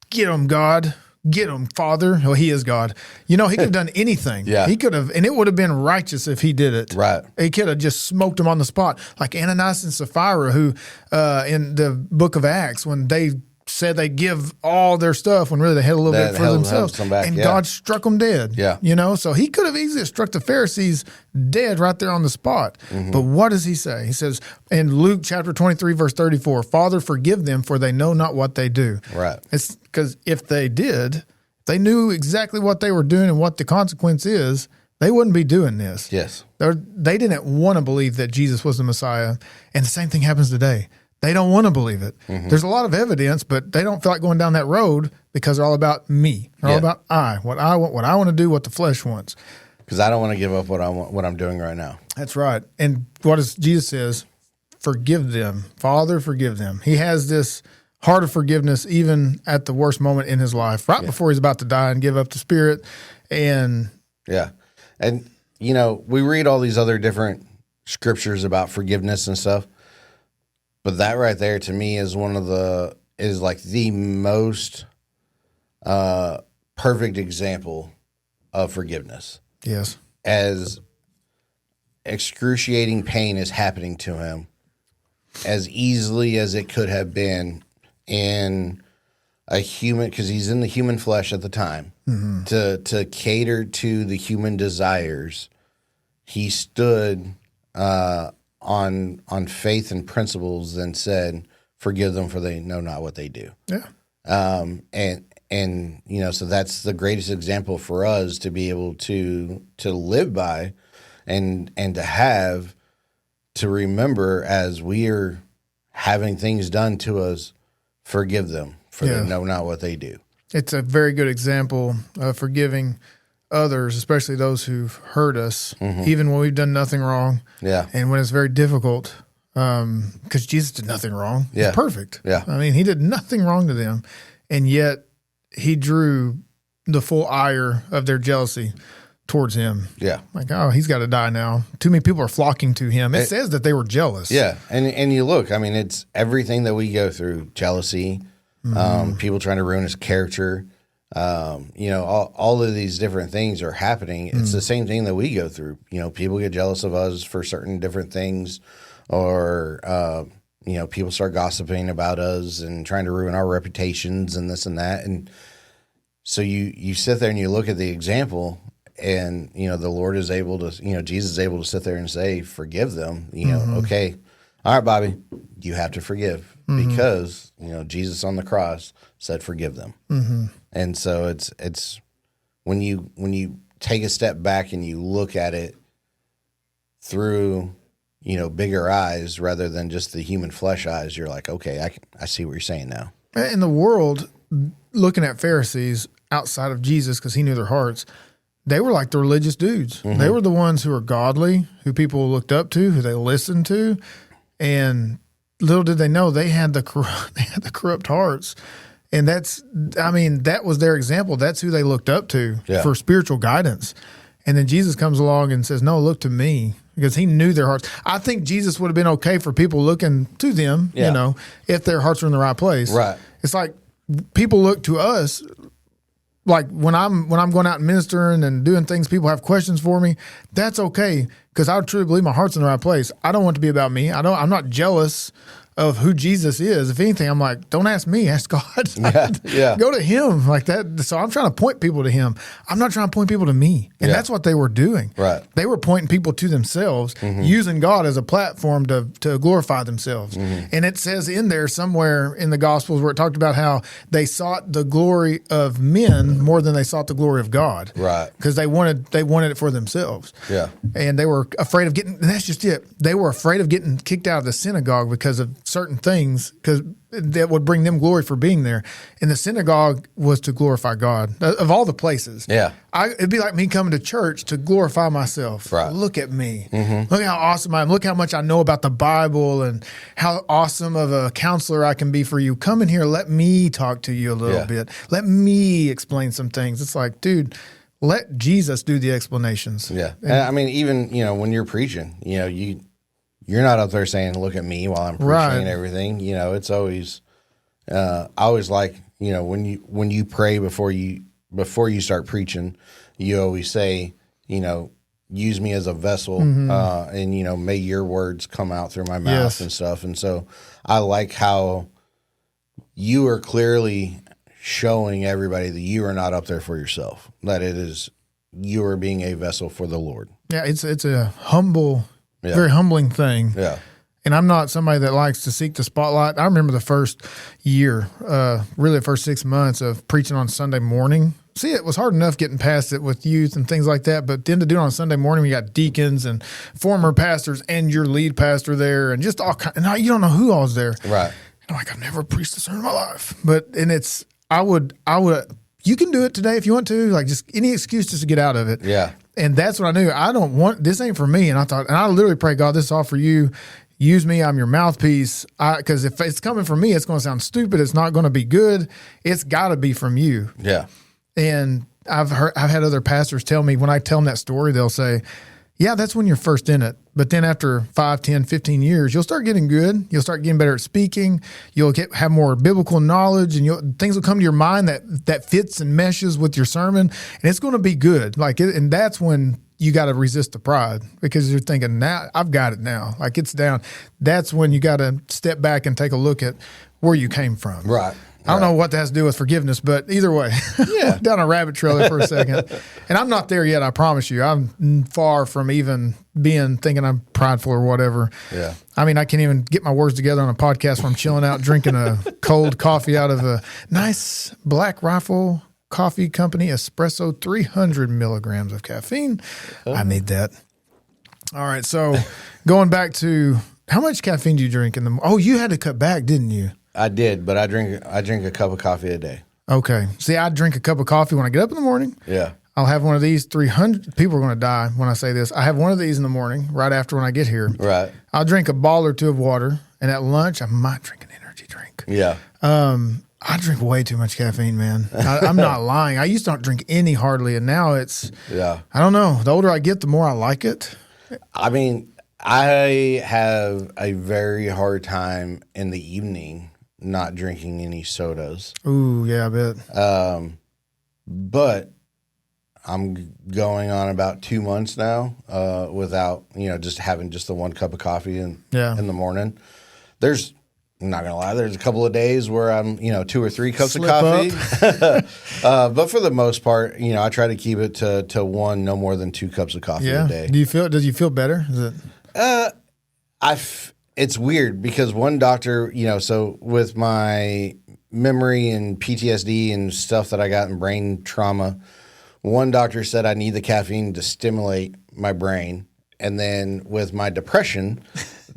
S1: "Get him, God. Get him, Father." Well, he is God. He could have done anything.
S2: Yeah.
S1: He could have, and it would have been righteous if he did it.
S2: Right.
S1: He could have just smoked him on the spot, like Ananias and Sapphira, who in the book of Acts, when they said they give all their stuff when really they had a little bit for themselves, and God struck them dead.
S2: Yeah.
S1: So he could have easily struck the Pharisees dead right there on the spot. Mm-hmm. But what does he say? He says in Luke chapter 23, verse 34, "Father, forgive them, for they know not what they do."
S2: Right.
S1: It's because if they did, they knew exactly what they were doing and what the consequence is, they wouldn't be doing this.
S2: Yes.
S1: They didn't want to believe that Jesus was the Messiah. And the same thing happens today. They don't want to believe it. Mm-hmm. There's a lot of evidence, but they don't feel like going down that road because they're all about me. They're all about what I want to do, what the flesh wants.
S2: Because I don't want to give up what I'm doing right now.
S1: That's right. And what does Jesus says? Forgive them. Father, forgive them. He has this heart of forgiveness even at the worst moment in his life, right before he's about to die and give up the spirit. And
S2: yeah. And, we read all these other different scriptures about forgiveness and stuff. But that right there to me is is like the most perfect example of forgiveness.
S1: Yes.
S2: As excruciating pain is happening to him, as easily as it could have been in a human, because he's in the human flesh at the time, mm-hmm. to cater to the human desires, he stood on faith and principles and said, "Forgive them, for they know not what they do."
S1: Yeah.
S2: And so that's the greatest example for us to be able to live by, and to remember as we are having things done to us, forgive them, for they know not what they do.
S1: It's a very good example of forgiving others, especially those who've hurt us, mm-hmm. even when we've done nothing wrong.
S2: Yeah.
S1: And when it's very difficult, because Jesus did nothing wrong.
S2: Yeah.
S1: He's perfect.
S2: Yeah.
S1: I mean, he did nothing wrong to them. And yet he drew the full ire of their jealousy towards him.
S2: Yeah.
S1: Like, oh, he's got to die now. Too many people are flocking to him. It says that they were jealous.
S2: Yeah. And you look, I mean, it's everything that we go through, jealousy, mm-hmm. People trying to ruin his character. All of these different things are happening. It's the same thing that we go through. People get jealous of us for certain different things, or, people start gossiping about us and trying to ruin our reputations and this and that. And So you sit there and you look at the example, and the Lord is able to, Jesus is able to sit there and say, forgive them. Okay, all right, Bobby, you have to forgive because Jesus on the cross said, forgive them. And so it's when you take a step back and you look at it through bigger eyes rather than just the human flesh eyes, you're like, okay, I see what you're saying now.
S1: In the world, looking at Pharisees outside of Jesus, because he knew their hearts, they were like the religious dudes. They were the ones who were godly, who people looked up to, who they listened to, and little did they know they had the corrupt hearts. And that was their example. That's who they looked up to for spiritual guidance. And then Jesus comes along and says, no, look to me, because he knew their hearts. I think Jesus would have been okay for people looking to them, if their hearts were in the right place.
S2: Right.
S1: It's like people look to us. Like when I'm going out and ministering and doing things, people have questions for me. That's okay, because I truly believe my heart's in the right place. I don't want it to be about me. I'm not jealous of who Jesus is. If anything, I'm like, don't ask me, ask God. Go to him like that. So I'm trying to point people to him. I'm not trying to point people to me. And that's what they were doing.
S2: Right.
S1: They were pointing people to themselves, using God as a platform to glorify themselves. And it says in there somewhere in the Gospels where it talked about how they sought the glory of men more than they sought the glory of God.
S2: Right.
S1: Because they wanted it for themselves.
S2: Yeah.
S1: And they were afraid of getting, and that's just it. They were afraid of getting kicked out of the synagogue because of certain things, because that would bring them glory for being there. And the synagogue was to glorify God of all the places.
S2: Yeah.
S1: It'd be like me coming to church to glorify myself.
S2: Right.
S1: Look at me. Look how awesome I am. Look how much I know about the Bible and how awesome of a counselor I can be for you. Come in here. Let me talk to you a little bit. Let me explain some things. It's like, dude, let Jesus do the explanations.
S2: Yeah. And I mean, even, when you're preaching, you're not up there saying, look at me while I'm preaching and everything. It's always, I always like, when you pray before you start preaching, you always say, use me as a vessel, and, may your words come out through my mouth and stuff. And so I like how you are clearly showing everybody that you are not up there for yourself, that it is, you are being a vessel for the Lord. Yeah.
S1: It's a humble, very humbling thing.
S2: Yeah.
S1: And I'm not somebody that likes to seek the spotlight. I remember the first year, really the first 6 months of preaching on Sunday morning. See, it was hard enough getting past it with youth and things like that, but then to do it on Sunday morning, we got deacons and former pastors and your lead pastor there, and just all kind. And you don't know who all's there.
S2: Right.
S1: And I'm like, I've never preached a sermon in my life, I would. You can do it today if you want to. Like, just any excuse just to get out of it.
S2: Yeah.
S1: And that's what I knew. I don't want, this ain't for me. And I literally pray, God, this is all for you. Use me. I'm your mouthpiece. Because if it's coming from me, it's going to sound stupid. It's not going to be good. It's got to be from you.
S2: Yeah.
S1: And I've had other pastors tell me, when I tell them that story, they'll say, yeah, that's when you're first in it. But then after 5, 10, 15 years, you'll start getting good. You'll start getting better at speaking. You'll have more biblical knowledge, and things will come to your mind that fits and meshes with your sermon, and it's going to be good. And that's when you got to resist the pride, because you're thinking, now I've got it now. Like, it's down. That's when you got to step back and take a look at where you came from.
S2: Right.
S1: I don't know what that has to do with forgiveness, but either way, down a rabbit trail there for a second. And I'm not there yet, I promise you. I'm far from even thinking I'm prideful or whatever.
S2: Yeah.
S1: I mean, I can't even get my words together on a podcast where I'm chilling out, drinking a cold coffee out of a nice Black Rifle Coffee Company espresso, 300 milligrams of caffeine. I need that. All right. So going back to, how much caffeine do you drink you had to cut back, didn't you?
S2: I did, but I drink a cup of coffee a day.
S1: Okay. See, I drink a cup of coffee when I get up in the morning.
S2: Yeah.
S1: I'll have one of these. 300 people are going to die when I say this. I have one of these in the morning, right after when I get here.
S2: Right.
S1: I'll drink a bottle or two of water, and at lunch, I might drink an energy drink.
S2: Yeah.
S1: I drink way too much caffeine, man. I'm not lying. I used to not drink any hardly, and now it's, I don't know. The older I get, the more I like it.
S2: I mean, I have a very hard time in the evening not drinking any sodas.
S1: Ooh, yeah, I bet.
S2: But I'm going on about 2 months now without, just having just the one cup of coffee in the morning. There's I'm not gonna lie. There's a couple of days where I'm, 2 or 3 cups
S1: Slip
S2: of coffee. But for the most part, I try to keep it to one, no more than 2 cups of coffee a day.
S1: Does you feel better? Is it?
S2: It's weird because one doctor, so with my memory and PTSD and stuff that I got in brain trauma, one doctor said I need the caffeine to stimulate my brain. And then with my depression,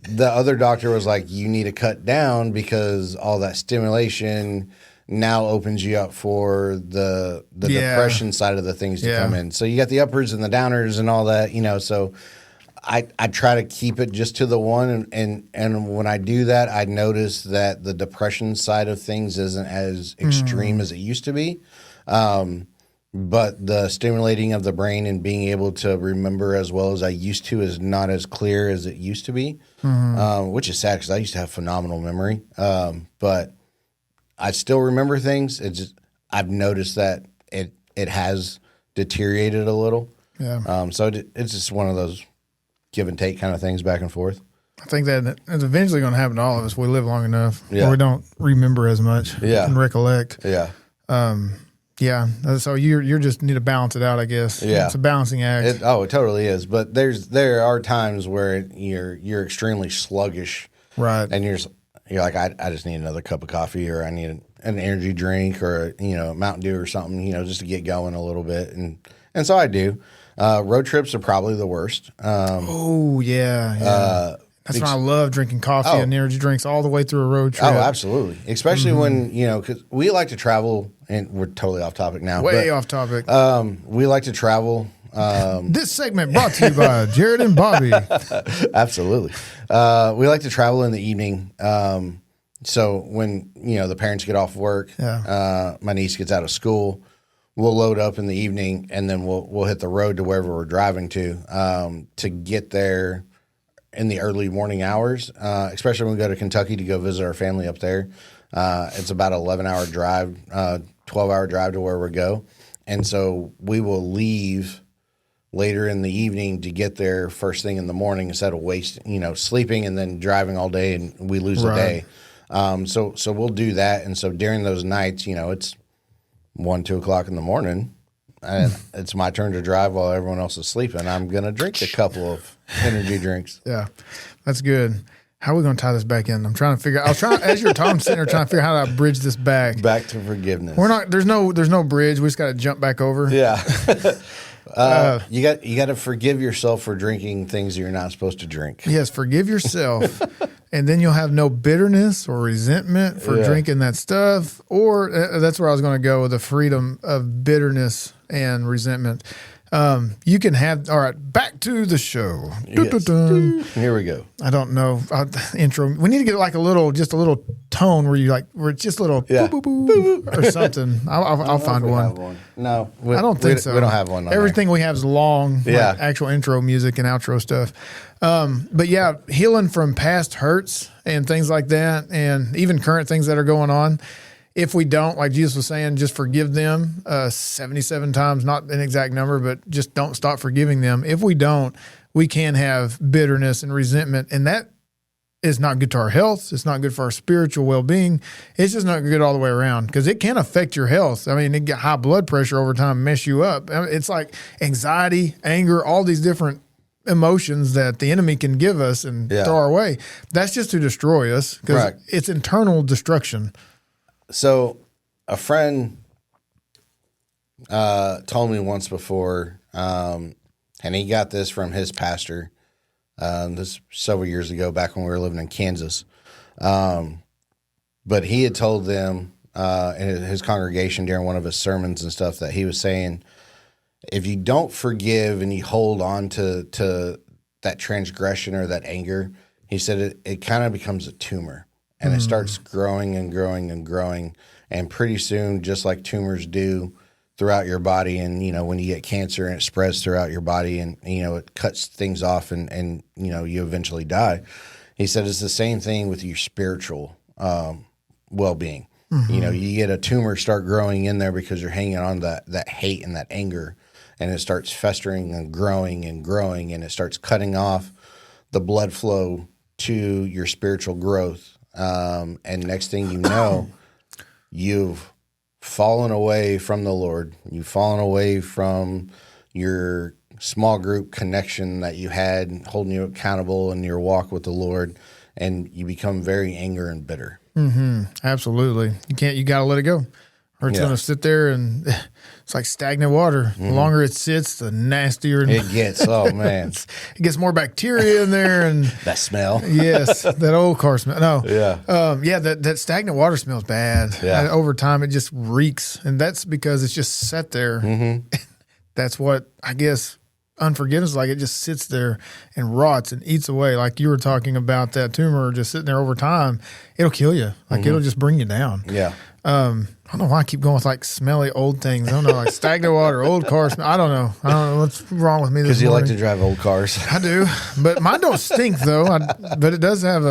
S2: the other doctor was like, you need to cut down because all that stimulation now opens you up for the depression side of the things to come in. So you got the uppers and the downers and all that, so I try to keep it just to the one. And when I do that, I notice that the depression side of things isn't as extreme as it used to be. But the stimulating of the brain and being able to remember as well as I used to is not as clear as it used to be, which is sad because I used to have phenomenal memory. But I still remember things. I've noticed that it has deteriorated a little.
S1: Yeah.
S2: So it's just one of those give and take kind of things back and forth.
S1: I think that it's eventually going to happen to all of us. We live long enough where we don't remember as much and recollect.
S2: Yeah.
S1: Yeah. So you just need to balance it out, I guess.
S2: Yeah.
S1: It's a balancing act.
S2: It totally is. But there are times where you're extremely sluggish.
S1: Right.
S2: And you're like, I just need another cup of coffee, or I need an energy drink, or Mountain Dew or something, just to get going a little bit. And so I do. Road trips are probably the worst.
S1: Oh yeah. That's why I love drinking coffee and energy drinks all the way through a road trip.
S2: Oh, absolutely. Especially when, because we like to travel, and we're totally off topic now.
S1: Way off topic.
S2: We like to travel.
S1: This segment brought to you by Jared and Bobby.
S2: Absolutely. We like to travel in the evening. So when, the parents get off work, my niece gets out of school, we'll load up in the evening, and then we'll hit the road to wherever we're driving to get there in the early morning hours, especially when we go to Kentucky to go visit our family up there. It's about an 11-hour drive, 12-hour drive to where we go. And so we will leave later in the evening to get there first thing in the morning instead of sleeping and then driving all day, and we lose a day. So we'll do that. And so during those nights, it's 1, 2 o'clock in the morning, and it's my turn to drive while everyone else is sleeping. I'm going to drink a couple of energy drinks.
S1: Yeah, that's good. How are we going to tie this back in? I'm trying to figure. As you're talking, sitting there trying to figure out how to bridge this back
S2: to forgiveness.
S1: We're not. There's no bridge. We just got to jump back over.
S2: Yeah. You got to forgive yourself for drinking things you're not supposed to drink.
S1: Yes, forgive yourself, and then you'll have no bitterness or resentment for drinking that stuff. Or that's where I was going to go, with the freedom of bitterness and resentment. You can have. All right, back to the show.
S2: Yes. Here we go.
S1: I don't know intro. We need to get like just a little tone where it's just a little boo, boo, boo, or something. I'll find one.
S2: No,
S1: I don't think so.
S2: We don't have one.
S1: Everything we have is long, like actual intro music and outro stuff. But yeah, healing from past hurts and things like that, and even current things that are going on. If we don't, like Jesus was saying, just forgive them 77 times, not an exact number, but just don't stop forgiving them. If we don't, we can have bitterness and resentment, and that is not good to our health. It's not good for our spiritual well-being. It's just not good all the way around, because it can affect your health. I mean, it get high blood pressure over time, mess you up. It's like anxiety, anger, all these different emotions that the enemy can give us and throw our way. That's just to destroy us, because it's internal destruction.
S2: So a friend told me once before, and he got this from his pastor, this several years ago, back when we were living in Kansas. But he had told them in his congregation during one of his sermons and stuff that he was saying, if you don't forgive and you hold on to that transgression or that anger, he said it kind of becomes a tumor. And it starts growing and growing and growing. And pretty soon, just like tumors do throughout your body, and, when you get cancer and it spreads throughout your body and, it cuts things off and you eventually die. He said it's the same thing with your spiritual well-being. You get a tumor start growing in there because you're hanging on that hate and that anger, and it starts festering and growing, and it starts cutting off the blood flow to your spiritual growth. And next thing you know, you've fallen away from the Lord. You've fallen away from your small group connection that you had holding you accountable in your walk with the Lord, and you become very angry and bitter.
S1: Mm-hmm. Absolutely. You got to let it go. Or it's going to sit there and it's like stagnant water. The longer it sits, the nastier
S2: it gets. Oh, man.
S1: It gets more bacteria in there. And
S2: that smell.
S1: Yes, that old car smell. No.
S2: Yeah.
S1: That stagnant water smells bad.
S2: Yeah.
S1: Over time, it just reeks. And that's because it's just sat there.
S2: Mm-hmm.
S1: That's what, I guess, unforgiveness is like. It just sits there and rots and eats away. Like you were talking about that tumor just sitting there over time. It'll kill you. Like it'll just bring you down.
S2: Yeah.
S1: I don't know why I keep going with like smelly old things. I don't know, like stagnant water, old car smell. I don't know what's wrong with me this morning.
S2: Because you like to drive old cars.
S1: I do, but mine don't stink though. But it does have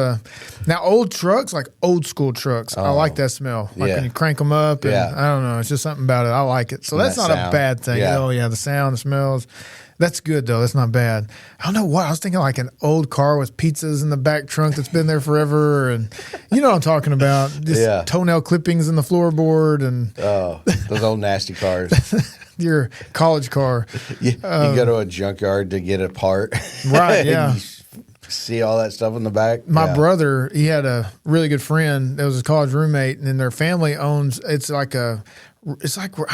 S1: now old trucks, like old school trucks. I like that smell. Like when you crank them up and I don't know, it's just something about it. I like it. So that's not
S2: sound.
S1: a bad thing.
S2: Yeah.
S1: Oh yeah, the sound, the smells. That's good though. That's not bad. I don't know what I was thinking. Like an old car with pizzas in the back trunk that's been there forever, and you know what I'm talking about. Just toenail clippings in the floorboard, and
S2: those old nasty cars.
S1: Your college car.
S2: You go to a junkyard to get a part,
S1: right? Yeah.
S2: See all that stuff in the back.
S1: My brother, he had a really good friend that was his college roommate, and then their family owns. It's like I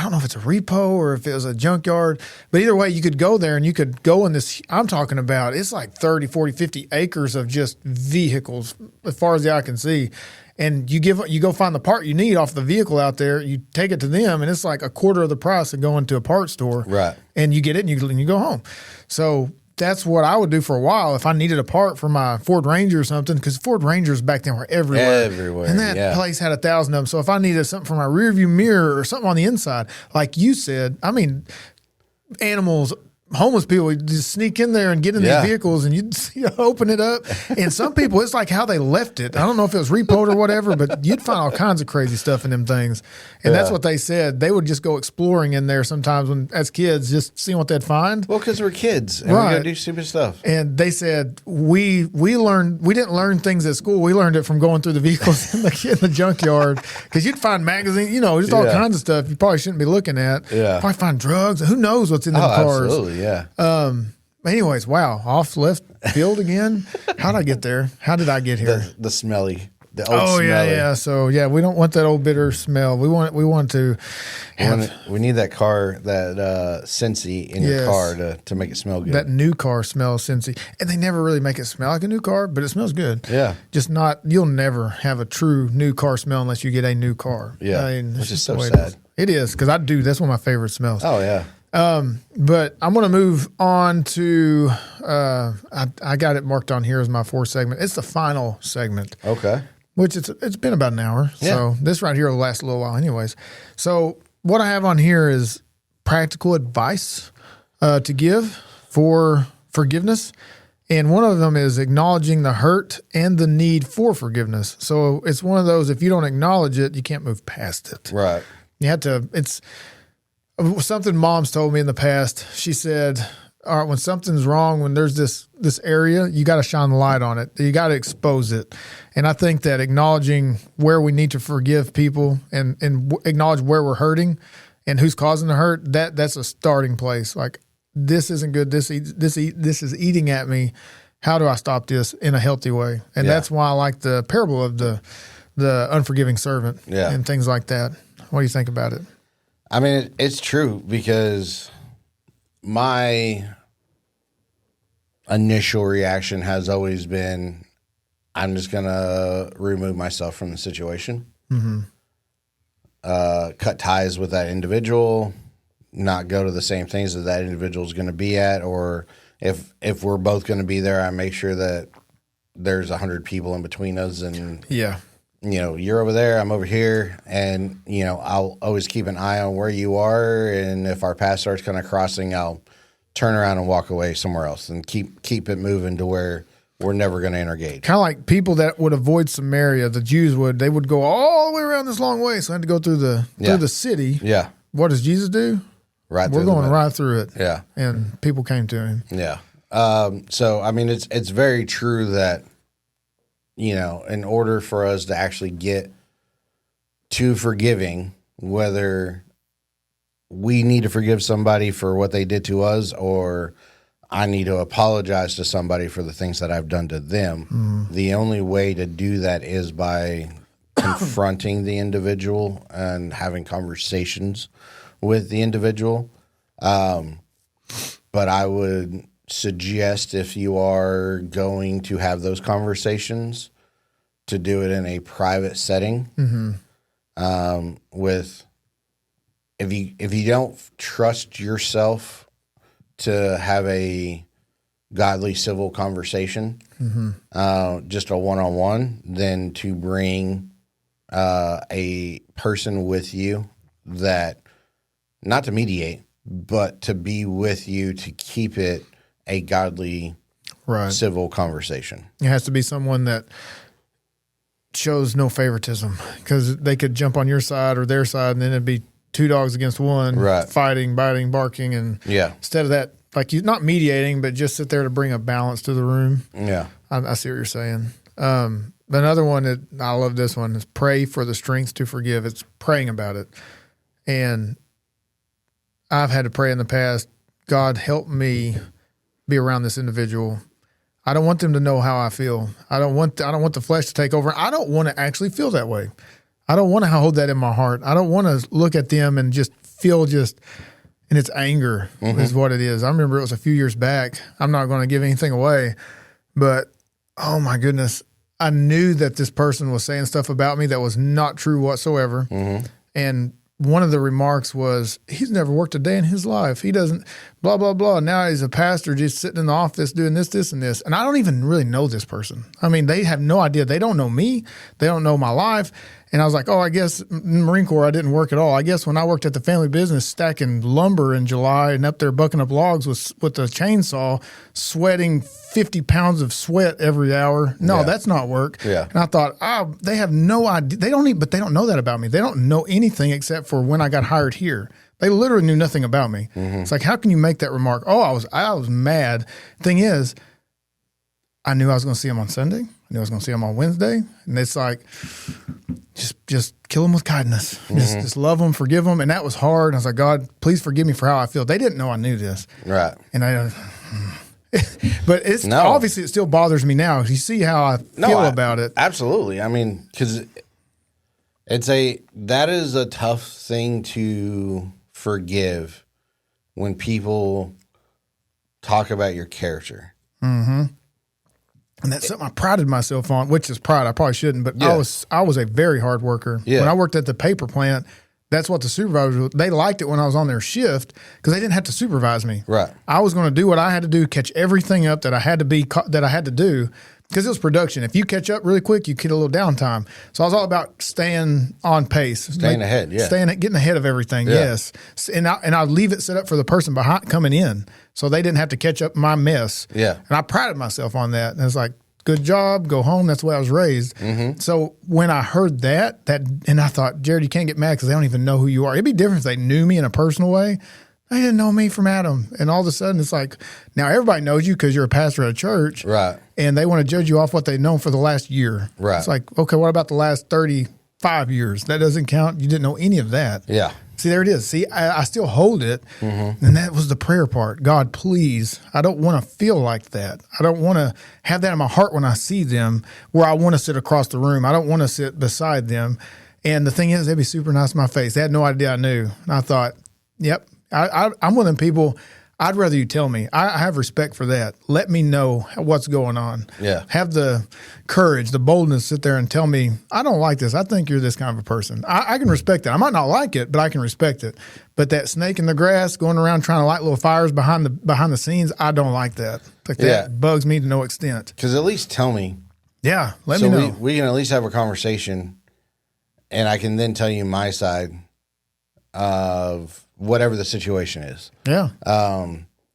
S1: don't know if it's a repo or if it was a junkyard, but either way, you could go there and you could go in this, I'm talking about, it's like 30, 40, 50 acres of just vehicles as far as the eye can see. And you go find the part you need off the vehicle out there, you take it to them, and it's like a quarter of the price of going to a parts store.
S2: Right.
S1: And you get it and you go home. So that's what I would do for a while if I needed a part for my Ford Ranger or something, because Ford Rangers back then were everywhere. And that place had 1,000 of them. So if I needed something for my rear view mirror or something on the inside, like you said, I mean, animals, homeless people would just sneak in there and get in these vehicles, and you'd open it up. And some people, it's like how they left it. I don't know if it was repoed or whatever, but you'd find all kinds of crazy stuff in them things. And that's what they said. They would just go exploring in there sometimes as kids, just seeing what they'd find.
S2: Well, because we're kids and we got to do stupid stuff.
S1: And they said we didn't learn things at school. We learned it from going through the vehicles in the junkyard, because you'd find magazines, just all kinds of stuff you probably shouldn't be looking at.
S2: Yeah.
S1: Probably find drugs. Who knows what's in them cars?
S2: Absolutely, yeah.
S1: Anyways, wow, off left field again. How did I get there? How did I get here?
S2: The smelly. The old smelly.
S1: Yeah. So we don't want that old bitter smell. We want to
S2: we need that car, that Scentsy in your car to make it smell good.
S1: That new car smells Scentsy. And they never really make it smell like a new car, but it smells good.
S2: Yeah.
S1: Just you'll never have a true new car smell unless you get a new car.
S2: Yeah.
S1: I mean,
S2: which is so sad.
S1: It is, because that's one of my favorite smells.
S2: Oh yeah.
S1: But I'm going to move on to, I got it marked on here as my fourth segment. It's the final segment.
S2: Okay.
S1: Which it's been about an hour. Yeah. So this right here will last a little while anyways. So what I have on here is practical advice to give for forgiveness. And one of them is acknowledging the hurt and the need for forgiveness. So it's one of those, if you don't acknowledge it, you can't move past it.
S2: Right.
S1: You have to, it's something Mom's told me in the past. She said, all right, when something's wrong, when there's this area, you got to shine the light on it. You got to expose it. And I think that acknowledging where we need to forgive people and acknowledge where we're hurting and who's causing the hurt, that's a starting place. Like, this isn't good. This is eating at me. How do I stop this in a healthy way? And that's why I like the parable of the unforgiving servant and things like that. What do you think about it?
S2: I mean, it's true, because my initial reaction has always been, I'm just going to remove myself from the situation, cut ties with that individual, not go to the same things that individual is going to be at, or if we're both going to be there, I make sure that there's 100 people in between us, and you're over there, I'm over here, and I'll always keep an eye on where you are, and if our path starts kind of crossing, I'll turn around and walk away somewhere else, and keep it moving to where we're never going to engage.
S1: Kind of like people that would avoid Samaria, the Jews they would go all the way around this long way, so I had to go through the city.
S2: Yeah.
S1: What does Jesus do?
S2: Right.
S1: We're going right through it.
S2: Yeah.
S1: And people came to him.
S2: Yeah. So I mean, it's very true that in order for us to actually get to forgiving, whether we need to forgive somebody for what they did to us or I need to apologize to somebody for the things that I've done to them, the only way to do that is by confronting the individual and having conversations with the individual. But I would suggest, if you are going to have those conversations, to do it in a private setting. With if you don't trust yourself to have a godly civil conversation, just a one-on-one, then to bring a person with you that, not to mediate, but to be with you to keep it a godly civil conversation.
S1: It has to be someone that shows no favoritism, because they could jump on your side or their side, and then it'd be two dogs against one, fighting, biting, barking, and instead of that, like, you not mediating, but just sit there to bring a balance to the room. Yeah, I see what you're saying. Another one that I love, this one, is pray for the strength to forgive. It's praying about it, and I've had to pray in the past, God, help me be around this individual. I don't want them to know how I feel. I don't want the flesh to take over. I don't want to actually feel that way. I don't want to hold that in my heart. I don't want to look at them and just feel and it's anger is what it is. I remember it was a few years back. I'm not going to give anything away, but oh my goodness, I knew that this person was saying stuff about me that was not true whatsoever. And one of the remarks was, he's never worked a day in his life. He doesn't, blah, blah, blah. Now he's a pastor just sitting in the office doing this, this, and this. And I don't even really know this person. I mean, they have no idea. They don't know me. They don't know my life. And I was like, oh, I guess in the Marine Corps, I didn't work at all. I guess when I worked at the family business stacking lumber in July and up there bucking up logs with a chainsaw, sweating 50 pounds of sweat every hour. No, that's not work. Yeah. And I thought, they have no idea. But they don't know that about me. They don't know anything except for when I got hired here. They literally knew nothing about me. It's like, how can you make that remark? Oh, I was mad. Thing is, I knew I was going to see him on Sunday. I knew I was going to see him on Wednesday. And it's like, just kill them with kindness. Just love them, forgive them. And that was hard. I was like, God, please forgive me for how I feel. They didn't know I knew this. Right. And but obviously it still bothers me now. You see how I feel about it.
S2: Absolutely. I mean, because that is a tough thing to forgive when people talk about your character.
S1: And that's something I prided myself on, which is pride. I probably shouldn't, but I was a very hard worker. When I worked at the paper plant, that's what the supervisors, they liked it when I was on their shift because they didn't have to supervise me. Right. I was going to do what I had to do, catch everything up that I had to do, because it was production. If you catch up really quick, you get a little downtime. So I was all about staying on pace,
S2: staying ahead,
S1: getting ahead of everything. Yes, and I'd leave it set up for the person behind coming in, so they didn't have to catch up my mess. Yeah, and I prided myself on that. And it's like, good job, go home. That's the way I was raised. So when I heard that, and I thought, Jared, you can't get mad because they don't even know who you are. It'd be different if they knew me in a personal way. They didn't know me from Adam. And all of a sudden, it's like, now everybody knows you because you're a pastor at a church. Right. And they want to judge you off what they've known for the last year. Right. It's like, okay, what about the last 35 years? That doesn't count. You didn't know any of that. Yeah. See, there it is. See, I still hold it. And that was the prayer part. God, please, I don't want to feel like that. I don't want to have that in my heart when I see them, where I want to sit across the room. I don't want to sit beside them. And the thing is, they'd be super nice in my face. They had no idea I knew. And I thought, yep, I'm one of them people. I'd rather you tell me. I have respect for that. Let me know what's going on. Yeah. Have the courage, the boldness to sit there and tell me, I don't like this. I think you're this kind of a person. I can respect that. I might not like it, but I can respect it. But that snake in the grass going around trying to light little fires behind the scenes, I don't like that. Like that bugs me to no extent.
S2: Because at least tell me.
S1: Yeah, let me know.
S2: We can at least have a conversation, and I can then tell you my side of whatever the situation is. Yeah.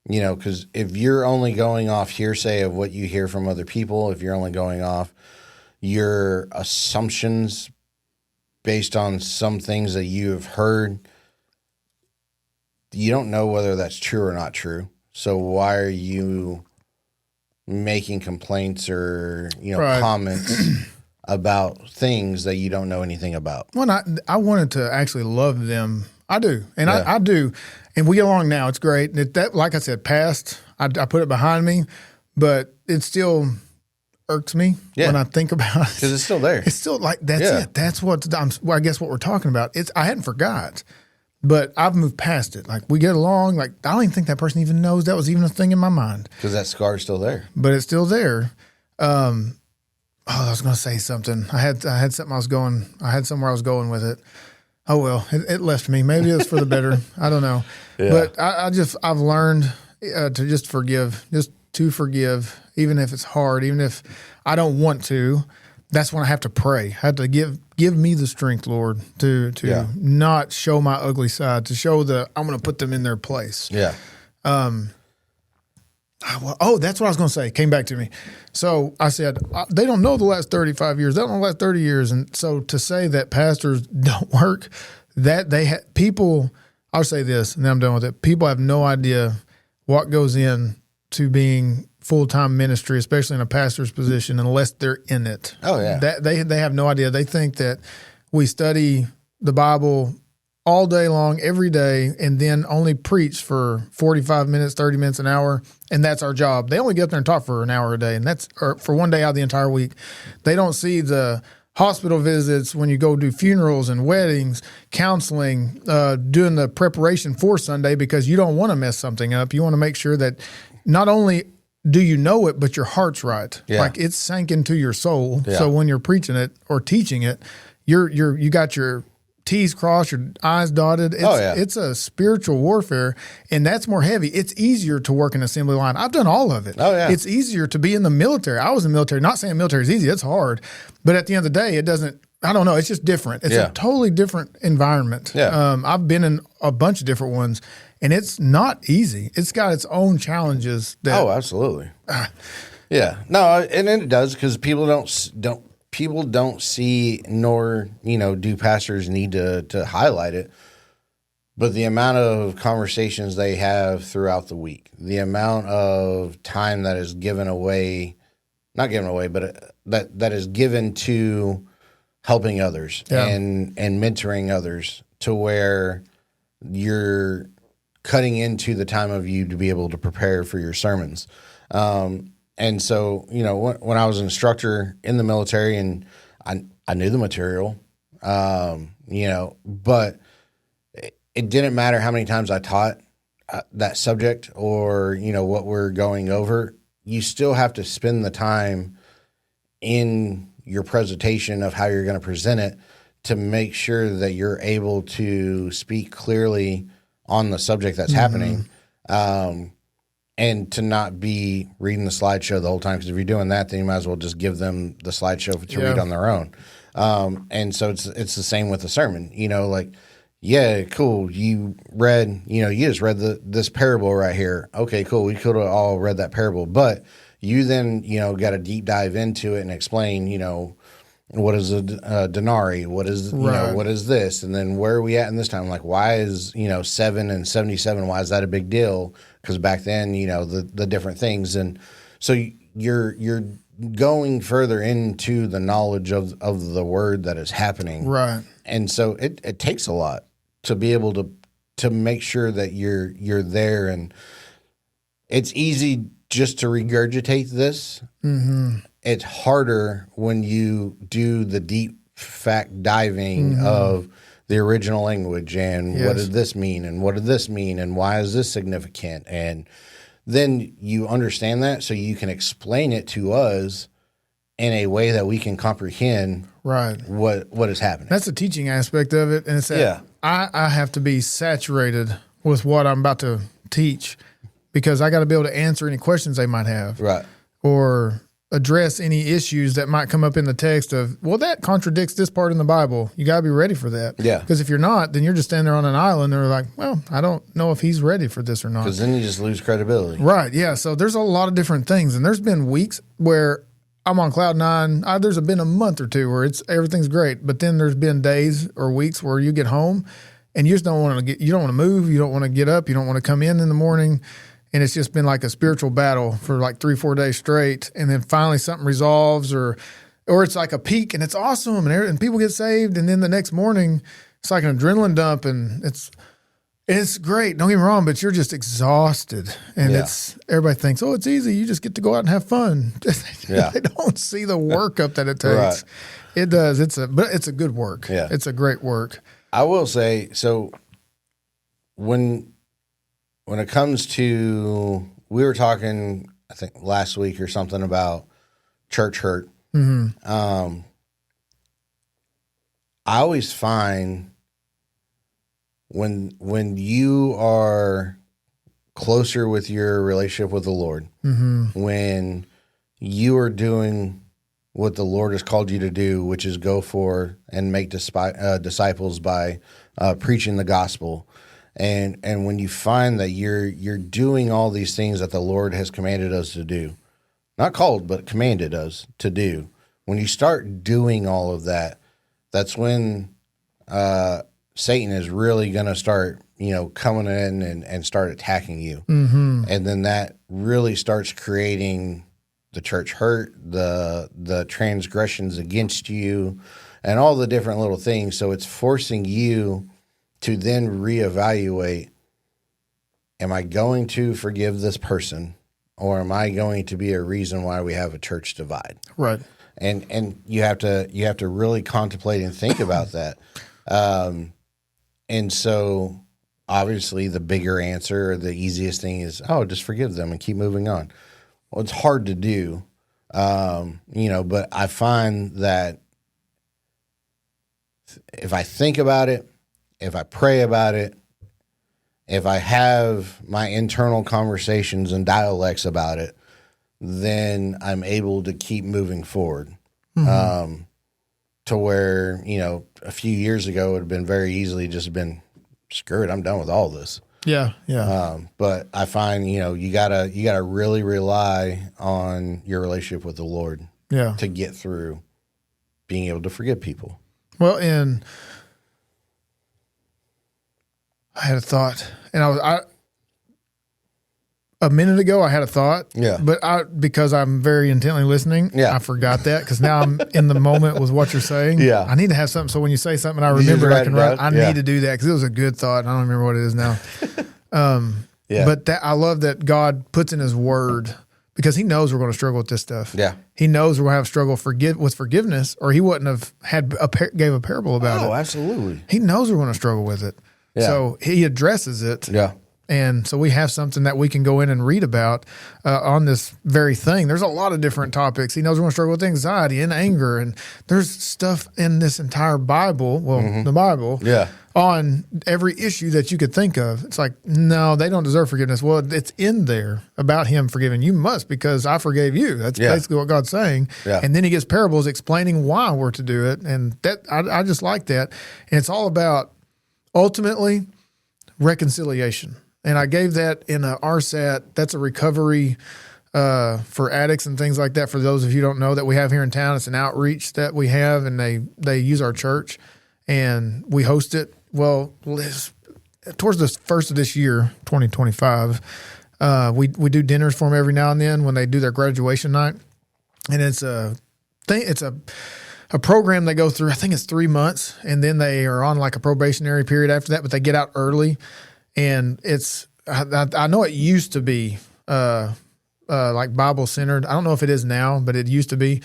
S2: Because if you're only going off hearsay of what you hear from other people, if you're only going off your assumptions based on some things that you have heard, you don't know whether that's true or not true. So why are you making complaints or,
S1: Right.
S2: comments about things that you don't know anything about.
S1: Well, I wanted to actually love them. I do. And
S2: Yeah.
S1: I do. And we get along now. It's great. And that, like I said, past, I put it behind me, but it still irks me when I think about it.
S2: Because it's still there.
S1: It's still like, that's
S2: Yeah.
S1: it. That's what, I guess what we're talking about. I hadn't forgot, but I've moved past it. Like, we get along. Like, I don't even think that person even knows that was even a thing in my mind.
S2: Because that scar's still there.
S1: But it's still there. I was going to say something. I had something I had somewhere I was going with it. Oh, well, it left me. Maybe it's for the better. I don't know.
S2: Yeah.
S1: But I've learned to just forgive, even if it's hard, even if I don't want to. That's when I have to pray. I have to give me the strength, Lord, to not show my ugly side, to show I'm going to put them in their place.
S2: Yeah.
S1: That's what I was going to say. Came back to me. So I said, they don't know the last 35 years. They don't know the last 30 years. And so to say that pastors don't work, that people, I'll say this, and then I'm done with it. People have no idea what goes in to being full-time ministry, especially in a pastor's position, unless they're in it.
S2: Oh, yeah.
S1: They have no idea. They think that we study the Bible all day long, every day, and then only preach for 45 minutes, 30 minutes, an hour, and that's our job. They only get up there and talk for an hour a day, and that's for one day out of the entire week. They don't see the hospital visits when you go do funerals and weddings, counseling, doing the preparation for Sunday because you don't want to mess something up. You want to make sure that not only do you know it, but your heart's right.
S2: Yeah.
S1: Like it's sank into your soul.
S2: Yeah.
S1: So when you're preaching it or teaching it, you got your T's crossed, your I's dotted. It's a spiritual warfare, and that's more heavy. It's easier to work an assembly line. I've done all of it.
S2: Oh, yeah.
S1: It's easier to be in the military. I was in the military. Not saying military is easy. It's hard. But at the end of the day, it doesn't – I don't know. It's just different. It's a totally different environment.
S2: Yeah.
S1: I've been in a bunch of different ones, and it's not easy. It's got its own challenges.
S2: Oh, absolutely. Yeah. No, and it does because people don't see, nor do pastors need to highlight it, but the amount of conversations they have throughout the week, the amount of time that is given away, not given away, but that is given to helping others and mentoring others, to where you're cutting into the time of you to be able to prepare for your sermons. And so, when I was an instructor in the military, and I knew the material, but it didn't matter how many times I taught that subject or, what we're going over. You still have to spend the time in your presentation of how you're going to present it to make sure that you're able to speak clearly on the subject that's happening. And to not be reading the slideshow the whole time, because if you're doing that, then you might as well just give them the slideshow to read on their own. And so it's the same with the sermon. Cool. You read, you just read this parable right here. Okay, cool. We could have all read that parable, but you then got to deep dive into it and explain, what is a denarii? What is what is this? And then where are we at in this time? Like, why is 7 and 77? Why is that a big deal? Because back then, the different things, and so you're going further into the knowledge of the word that is happening,
S1: right?
S2: And so it takes a lot to be able to make sure that you're there, and it's easy just to regurgitate this. Mm-hmm. It's harder when you do the deep fact diving of the original language and what did this mean and what did this mean and why is this significant? And then you understand that so you can explain it to us in a way that we can comprehend what is happening.
S1: That's the teaching aspect of it. And it's that I have to be saturated with what I'm about to teach because I got to be able to answer any questions they might have.
S2: Right.
S1: Or address any issues that might come up in the text of, well, that contradicts this part in the Bible. You got to be ready for that.
S2: Yeah.
S1: Because if you're not, then you're just standing there on an island and they're like, well, I don't know if he's ready for this or not.
S2: Because then you just lose credibility.
S1: Right. Yeah. So there's a lot of different things. And there's been weeks where I'm on cloud nine. There's been a month or two where everything's great. But then there's been days or weeks where you get home and you just don't want to you don't want to move. You don't want to get up. You don't want to come in the morning. and it's just been like a spiritual battle for like 3-4 days straight, and then finally something resolves, or it's like a peak and it's awesome, and people get saved, and then the next morning it's like an adrenaline dump, and it's great. Don't get me wrong, but you're just exhausted, and everybody thinks, oh, it's easy. You just get to go out and have fun. They don't see the workup that it takes. Right. It does. But it's a good work. Yeah. It's a great work.
S2: I will say, so when it comes to, we were talking, I think last week or something about church hurt. Mm-hmm. I always find when you are closer with your relationship with the Lord, when you are doing what the Lord has called you to do, which is go for and make disciples by preaching the gospel, and when you find that you're doing all these things that the Lord has commanded us to do, not called but commanded us to do, when you start doing all of that, that's when Satan is really going to start, coming in and start attacking you. Mm-hmm. And then that really starts creating the church hurt, the transgressions against you, and all the different little things. So it's forcing you to then reevaluate, am I going to forgive this person, or am I going to be a reason why we have a church divide?
S1: Right.
S2: And you have to really contemplate and think about that. And so obviously the bigger answer, the easiest thing is, just forgive them and keep moving on. Well, it's hard to do, but I find that if I think about it, if I pray about it, if I have my internal conversations and dialects about it, then I'm able to keep moving forward. Mm-hmm. To where, a few years ago, it would have been very easily just been, screw it, I'm done with all this.
S1: Yeah, yeah.
S2: But I find, you gotta really rely on your relationship with the Lord to get through being able to forgive people.
S1: Well, and I had a thought, and a minute ago, I had a thought, but because I'm very intently listening, I forgot that, because now I'm in the moment with what you're saying. Yeah. I need to have something, so when you say something I remember, I can write. I need to do that, because it was a good thought, and I don't remember what it is now. But I love that God puts in His Word, because He knows we're going to struggle with this stuff. Yeah. He knows we're going to have struggle with forgiveness, or He wouldn't have gave a parable about it.
S2: Oh, absolutely.
S1: He knows we're going to struggle with it. Yeah. So He addresses it. Yeah. And so we have something that we can go in and read about on this very thing. There's a lot of different topics. He knows we're going to struggle with anxiety and anger. And there's stuff in this entire Bible, the Bible, on every issue that you could think of. It's like, no, they don't deserve forgiveness. Well, it's in there about Him forgiving. You must, because I forgave you. That's basically what God's saying. Yeah. And then He gives parables explaining why we're to do it. And that I just like that. And it's all about, ultimately, reconciliation. And I gave that in a RSAT. That's a recovery for addicts and things like that. For those of you who don't know, that we have here in town, it's an outreach that we have, and they use our church, and we host it. Well, towards the first of this year, 2025, we do dinners for them every now and then when they do their graduation night, and it's a program they go through. I think it's 3 months, and then they are on like a probationary period after that, but they get out early. And I know it used to be like Bible centered. I don't know if it is now, but it used to be.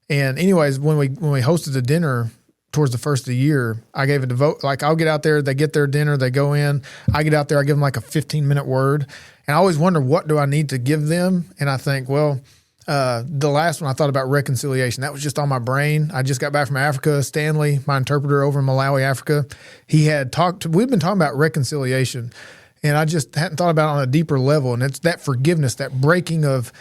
S1: And anyways, when we hosted the dinner towards the first of the year, I gave a devote. Like, I'll get out there, they get their dinner, they go in. I get out there, I give them like a 15-minute word, and I always wonder, what do I need to give them? And I think, well, the last one I thought about reconciliation. That was just on my brain. I just got back from Africa. Stanley, my interpreter over in Malawi, Africa, we've been talking about reconciliation, and I just hadn't thought about it on a deeper level. And it's that forgiveness, that breaking of,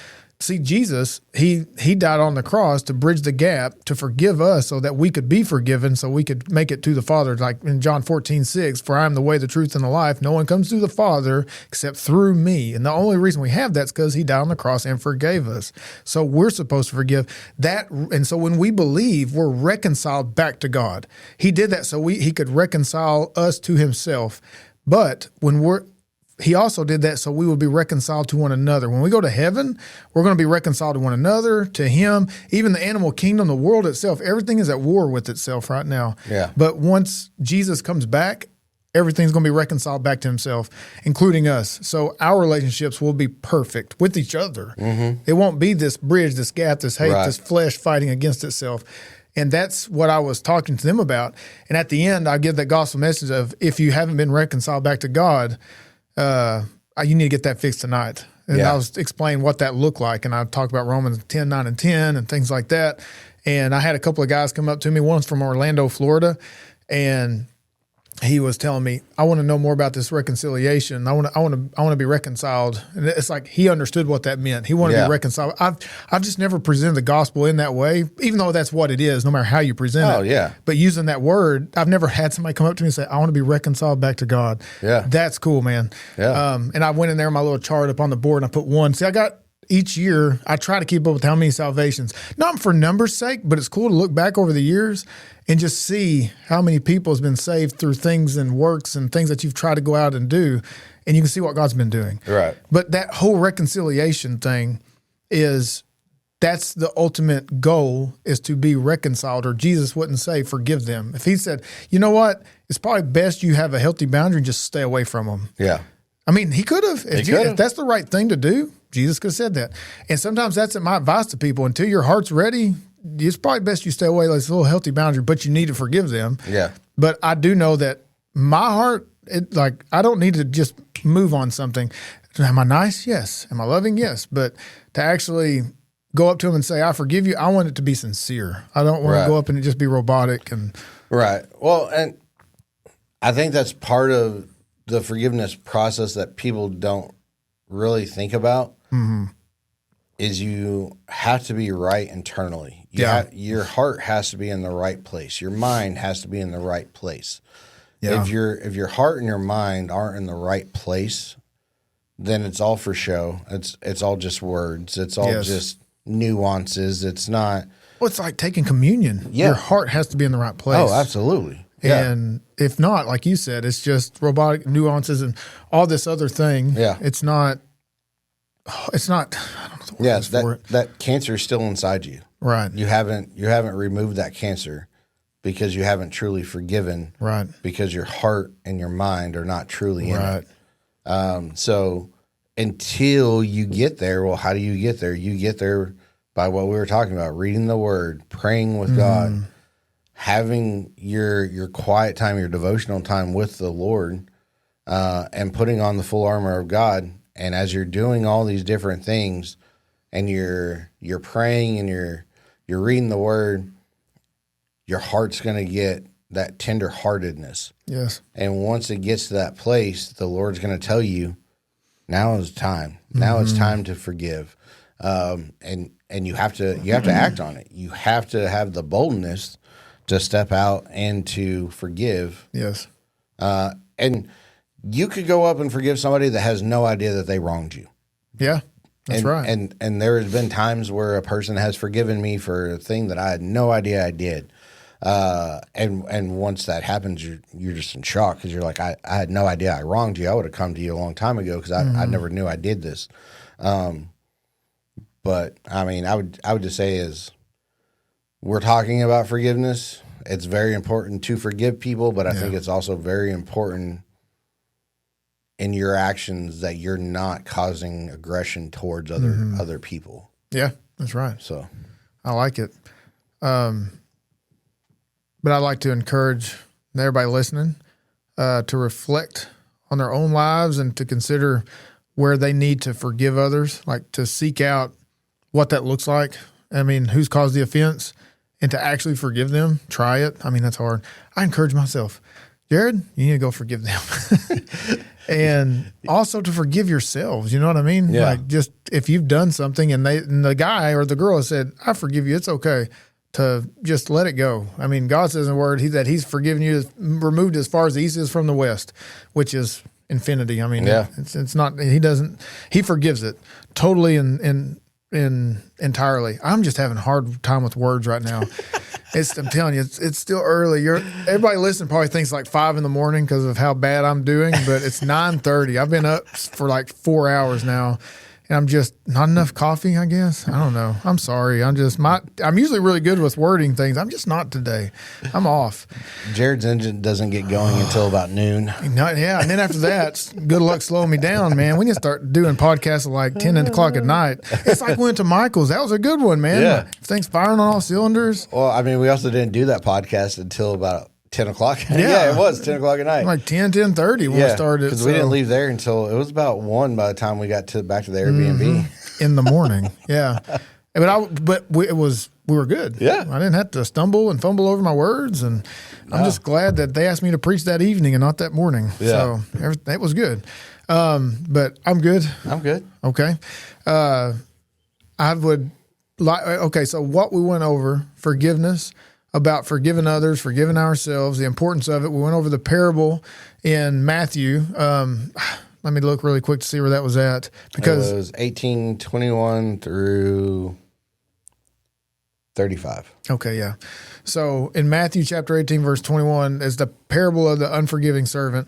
S1: see, Jesus, he died on the cross to bridge the gap, to forgive us so that we could be forgiven, so we could make it to the Father. Like in John 14:6, for I am the way, the truth, and the life. No one comes to the Father except through me. And the only reason we have that is because He died on the cross and forgave us. So we're supposed to forgive that. And so when we believe, we're reconciled back to God. He did that so He could reconcile us to Himself. But when we're he also did that so we would be reconciled to one another. When we go to heaven, we're going to be reconciled to one another, to him, even the animal kingdom, the world itself. Everything is at war with itself right now.
S2: Yeah.
S1: But once Jesus comes back, everything's going to be reconciled back to himself, including us. So our relationships will be perfect with each other. It won't be this bridge, this gap, this hate, this flesh fighting against itself. And that's what I was talking to them about. And at the end, I give that gospel message of, if you haven't been reconciled back to God, you need to get that fixed tonight. And I was explaining what that looked like. And I talked about Romans 10, 9, and 10 and things like that. And I had a couple of guys come up to me. One's from Orlando, Florida. And he was telling me, I want to know more about this reconciliation. I want to be reconciled. And it's like he understood what that meant. He wanted to be reconciled. I've just never presented the gospel in that way, even though that's what it is, no matter how you present it.
S2: Yeah.
S1: But using that word, I've never had somebody come up to me and say, I want to be reconciled back to God.
S2: Yeah.
S1: That's cool, man.
S2: Yeah.
S1: And I went in there, my little chart up on the board, and I put one. See, I got each year, I try to keep up with how many salvations, not for numbers' sake, but it's cool to look back over the years and just see how many people has been saved through things and works and things that you've tried to go out and do, and you can see what God's been doing.
S2: Right.
S1: But that whole reconciliation thing that's the ultimate goal, is to be reconciled. Or Jesus wouldn't say, forgive them. If he said, you know what, it's probably best you have a healthy boundary and just stay away from them.
S2: Yeah.
S1: I mean, he could have. If that's the right thing to do, Jesus could have said that. And sometimes that's my advice to people. Until your heart's ready, it's probably best you stay away. Like, it's a little healthy boundary, but you need to forgive them.
S2: Yeah.
S1: But I do know that my heart, I don't need to just move on something. Am I nice? Yes. Am I loving? Yes. But to actually go up to him and say, I forgive you, I want it to be sincere. I don't want to go up and just be robotic.
S2: Right. Well, and I think that's part of the forgiveness process that people don't really think about. Is you have to be right internally. Your heart has to be in the right place. Your mind has to be in the right place. Yeah. If your heart and your mind aren't in the right place, then it's all for show. It's all just words. It's all just nuances. It's not.
S1: Well, it's like taking communion. Yeah. Your heart has to be in the right place.
S2: Oh, absolutely. Yeah.
S1: And if not, like you said, it's just robotic nuances and all this other thing.
S2: Yeah.
S1: It's not. I don't know the word for it.
S2: That cancer is still inside you.
S1: Right.
S2: You haven't removed that cancer because you haven't truly forgiven.
S1: Right.
S2: Because your heart and your mind are not truly in it. So until you get there, well, how do you get there? You get there by what we were talking about: reading the Word, praying with God, having your quiet time, your devotional time with the Lord, and putting on the full armor of God. And as you're doing all these different things, and you're praying and you're reading the Word, your heart's going to get that tenderheartedness.
S1: Yes.
S2: And once it gets to that place, the Lord's going to tell you, now is time. Now it's time to forgive. And you have to act on it. You have to have the boldness to step out and to forgive.
S1: Yes.
S2: And you could go up and forgive somebody that has no idea that they wronged you.
S1: Yeah, that's right.
S2: And there has been times where a person has forgiven me for a thing that I had no idea I did. And once that happens, you're just in shock, because you're like, I had no idea I wronged you. I would have come to you a long time ago, because I never knew I did this. But I mean, I would just say, is we're talking about forgiveness. It's very important to forgive people, but I think it's also very important in your actions that you're not causing aggression towards other people.
S1: Yeah, that's right.
S2: So
S1: I like it. But I'd like to encourage everybody listening to reflect on their own lives and to consider where they need to forgive others, like to seek out what that looks like. I mean, who's caused the offense, and to actually forgive them. Try it. I mean, that's hard. I encourage myself, Jared, you need to go forgive them. And also to forgive yourselves. You know what I mean?
S2: Yeah.
S1: Like, just if you've done something and the guy or the girl has said, I forgive you, it's okay, to just let it go. I mean, God says in the Word that He's forgiven you, removed as far as the east is from the west, which is infinity. I mean, it's not, He forgives it totally and entirely. I'm just having a hard time with words right now. I'm telling you, it's still early. Everybody listening probably thinks like 5 a.m. because of how bad I'm doing, but it's 9:30. I've been up for like 4 hours now. And I'm just not enough coffee, I guess. I don't know. I'm sorry. I'm usually really good with wording things. I'm just not today. I'm off.
S2: Jared's engine doesn't get going until about noon.
S1: Yeah. And then after that, good luck slowing me down, man. We need to start doing podcasts at like 10 o'clock at night. It's like we went to Michael's. That was a good one, man.
S2: Yeah.
S1: Things firing on all cylinders.
S2: Well, I mean, we also didn't do that podcast until about 10 o'clock. Yeah, it was 10 o'clock at night.
S1: Like 10:30 when we started.
S2: Because we didn't leave there until it was about 1 by the time we got back to the Airbnb.
S1: In the morning. Yeah. But we were good.
S2: Yeah.
S1: I didn't have to stumble and fumble over my words. And I'm just glad that they asked me to preach that evening and not that morning.
S2: Yeah.
S1: So that was good. But I'm good.
S2: I'm good.
S1: Okay. So what we went over, forgiveness, about forgiving others, forgiving ourselves, the importance of it. We went over the parable in Matthew. Let me look really quick to see where that was at. Because
S2: it was 18:21 through 35.
S1: Okay, yeah. So in Matthew chapter 18, verse 21, is the parable of the unforgiving servant.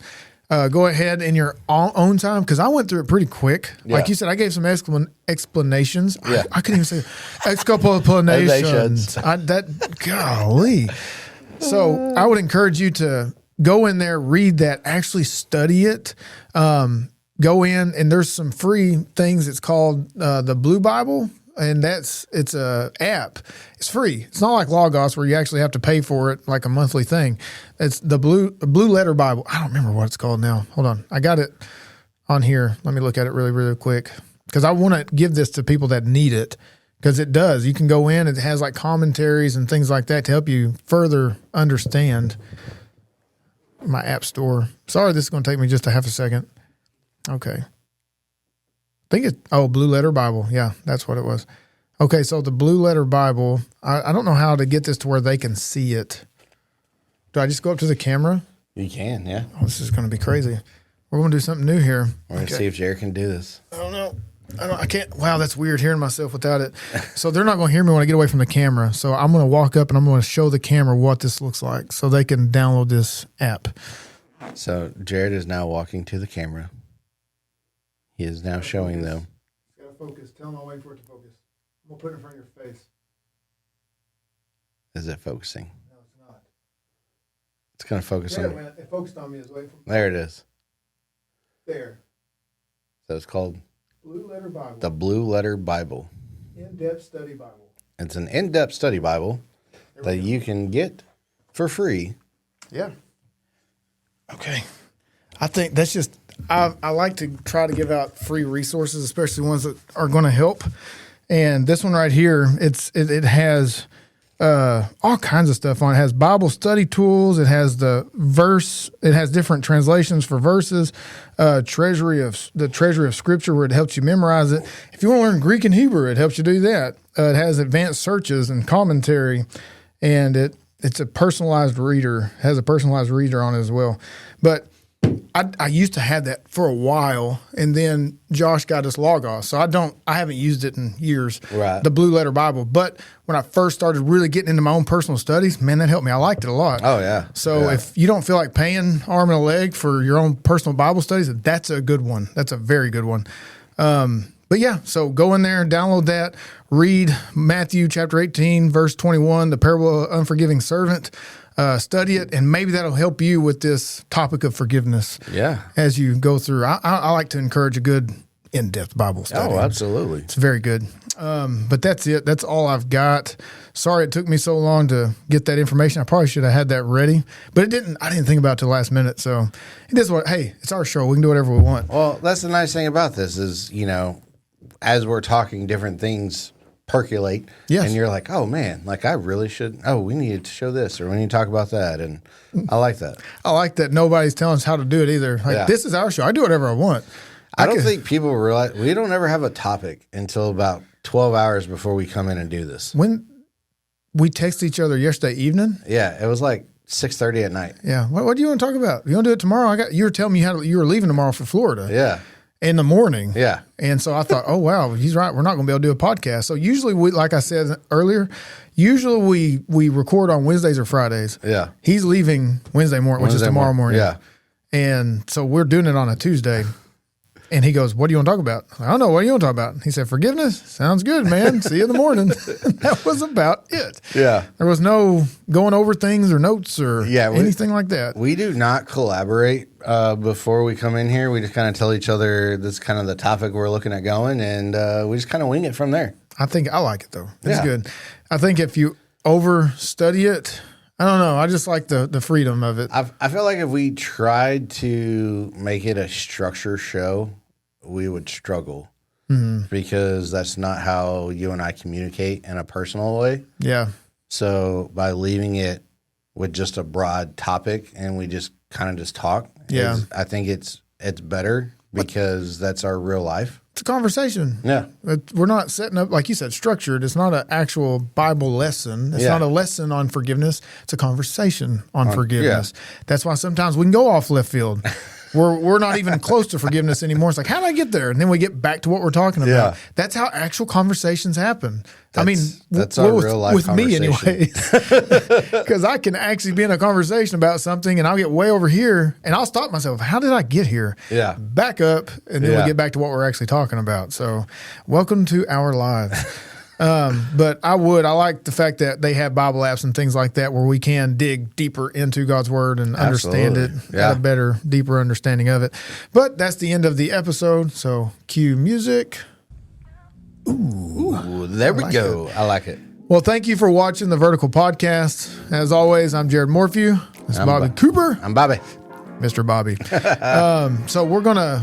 S1: Go ahead in your own time, because I went through it pretty quick.
S2: Yeah.
S1: Like you said, I gave some explanations.
S2: Yeah.
S1: I couldn't even say explanations. Golly. So I would encourage you to go in there, read that, actually study it. Go in, and there's some free things. It's called the Blue Bible. And it's a app. It's free. It's not like Logos where you actually have to pay for it like a monthly thing. It's the Blue Letter Bible. I don't remember what it's called now. Hold on. I got it on here. Let me look at it really, really quick because I want to give this to people that need it because it does. You can go in. It has like commentaries and things like that to help you further understand my app store. Sorry, this is going to take me just a half a second. Okay. I think Blue Letter Bible. Yeah, that's what it was. Okay, so the Blue Letter Bible, I don't know how to get this to where they can see it. Do I just go up to the camera?
S2: You can, yeah.
S1: Oh, this is going to be crazy. We're going to do something new here.
S2: We're going to see if Jared can do this.
S1: I don't know. I can't. Wow, that's weird hearing myself without it. So they're not going to hear me when I get away from the camera. So I'm going to walk up and I'm going to show the camera what this looks like so they can download this app.
S2: So Jared is now walking to the camera. He is now showing them.
S1: Got to focus. Tell them I'll wait for it to focus. I'm going to put it in front of your face.
S2: Is it focusing?
S1: No, it's not.
S2: It's going to focus
S1: There,
S2: on.
S1: man. It focused on me. It's away from.
S2: There it is.
S1: There.
S2: So it's called
S1: Blue Letter Bible.
S2: the Blue Letter Bible.
S1: In-depth study Bible.
S2: It's an in-depth study Bible that you can get for free.
S1: Yeah. Okay. I think that's just, I like to try to give out free resources, especially ones that are going to help. And this one right here, it has all kinds of stuff on it. It has Bible study tools. It has the verse. It has different translations for verses. Treasury of Scripture, where it helps you memorize it. If you want to learn Greek and Hebrew, it helps you do that. It has advanced searches and commentary, and it's a personalized reader. It has a personalized reader on it as well. But I used to have that for a while, and then Josh got us Logos, so I haven't used it in years.
S2: Right.
S1: The Blue Letter Bible, but when I first started really getting into my own personal studies, man, that helped me. I liked it a lot.
S2: Oh yeah.
S1: So if you don't feel like paying arm and a leg for your own personal Bible studies, that's a good one. That's a very good one. But yeah, so go in there, download that, read Matthew chapter 18, verse 21, the parable of unforgiving servant. Study it, and maybe that'll help you with this topic of forgiveness.
S2: Yeah.
S1: As you go through, I like to encourage a good in-depth Bible study.
S2: Oh, absolutely.
S1: It's very good. But that's it. That's all I've got. Sorry it took me so long to get that information. I probably should have had that ready, but it didn't. I didn't think about it till the last minute. So it is what. Hey, it's our show. We can do whatever we want.
S2: Well, that's the nice thing about this is, as we're talking, different things percolate.
S1: Yes.
S2: And you're like, oh man, like I really should. Oh, we needed to show this, or we need to talk about that, and I like that.
S1: I like that nobody's telling us how to do it either. Like This is our show. I do whatever I want.
S2: I don't think people realize we don't ever have a topic until about 12 hours before we come in and do this.
S1: When we texted each other yesterday evening.
S2: Yeah, it was like 6:30 at night.
S1: Yeah. What do you want to talk about? You want to do it tomorrow? You were telling me you were leaving tomorrow for Florida.
S2: Yeah.
S1: in the morning.
S2: Yeah.
S1: And so I thought, oh, wow, he's right. We're not going to be able to do a podcast. So usually we, like I said earlier, we record on Wednesdays or Fridays.
S2: Yeah.
S1: He's leaving Wednesday morning, which is tomorrow morning.
S2: Yeah.
S1: And so we're doing it on a Tuesday. And he goes, what do you want to talk about? I don't know. What do you want to talk about? He said, forgiveness. Sounds good, man. See you in the morning. That was about it.
S2: Yeah.
S1: There was no going over things or notes or anything like that.
S2: We do not collaborate before we come in here. We just kind of tell each other this is kind of the topic we're looking at going, and we just kind of wing it from there.
S1: I like it, though. It's good. I think if you overstudy it, I don't know. I just like the freedom of it.
S2: I feel like if we tried to make it a structure show, we would struggle because that's not how you and I communicate in a personal way.
S1: Yeah.
S2: So by leaving it with just a broad topic and we just kind of just talk, I think it's better because that's our real life.
S1: It's a conversation.
S2: Yeah.
S1: We're not setting up, like you said, structured. It's not an actual Bible lesson. It's not a lesson on forgiveness. It's a conversation on forgiveness. Yeah. That's why sometimes we can go off left field. We're not even close to forgiveness anymore. It's like, how did I get there? And then we get back to what we're talking about. Yeah. That's how actual conversations happen.
S2: That's our real life
S1: with me anyways. Because I can actually be in a conversation about something and I'll get way over here and I'll stop myself. How did I get here?
S2: Yeah.
S1: Back up and then we get back to what we're actually talking about. So welcome to our lives. But I like the fact that they have Bible apps and things like that where we can dig deeper into God's word and understand it, get a better, deeper understanding of it. But that's the end of the episode. So cue music.
S2: Ooh, there we go. I like it.
S1: Well, thank you for watching the Vertical Podcast. As always, I'm Jared Morphew. This is Bobby Cooper.
S2: I'm Bobby.
S1: Mr. Bobby. So we're going to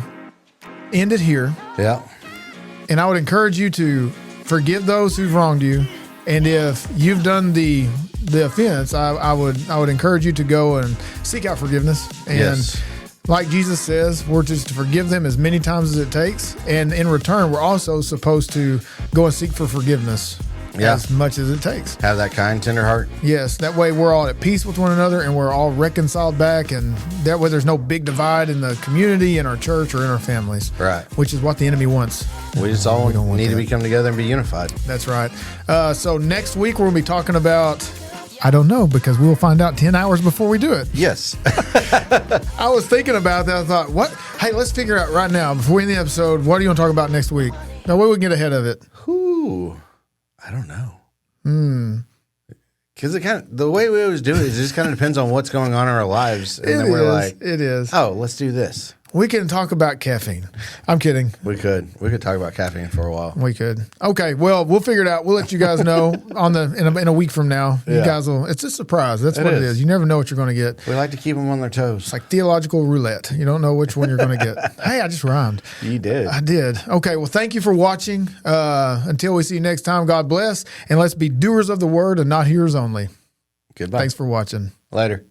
S1: end it here.
S2: Yeah.
S1: And I would encourage you to forgive those who've wronged you. And if you've done the offense, I would encourage you to go and seek out forgiveness. And like Jesus says, we're just to forgive them as many times as it takes. And in return, we're also supposed to go and seek for forgiveness as much as it takes.
S2: Have that kind, tender heart.
S1: Yes. That way we're all at peace with one another and we're all reconciled back. And that way there's no big divide in the community, in our church, or in our families.
S2: Right.
S1: Which is what the enemy wants.
S2: We just all need to come together and be unified.
S1: That's right. So next week we're going to be talking about, I don't know, because we'll find out 10 hours before we do it.
S2: Yes.
S1: I was thinking about that. I thought, what? Hey, let's figure out right now, before we end the episode, what do you want to talk about next week? Now, way we can get ahead of it.
S2: Ooh, I don't know. Because the way we always do it is it just kind of depends on what's going on in our lives. And then we're like,
S1: it is.
S2: Oh, let's do this.
S1: We can talk about caffeine. I'm kidding.
S2: We could talk about caffeine for a while.
S1: We could. Okay. Well, we'll figure it out. We'll let you guys know in a week from now. You guys will. It's a surprise. That's what it is. You never know what you're going to get.
S2: We like to keep them on their toes.
S1: It's like theological roulette. You don't know which one you're going to get. Hey, I just rhymed.
S2: You did.
S1: I did. Okay. Well, thank you for watching. Until we see you next time, God bless. And let's be doers of the word and not hearers only.
S2: Goodbye.
S1: Thanks for watching.
S2: Later.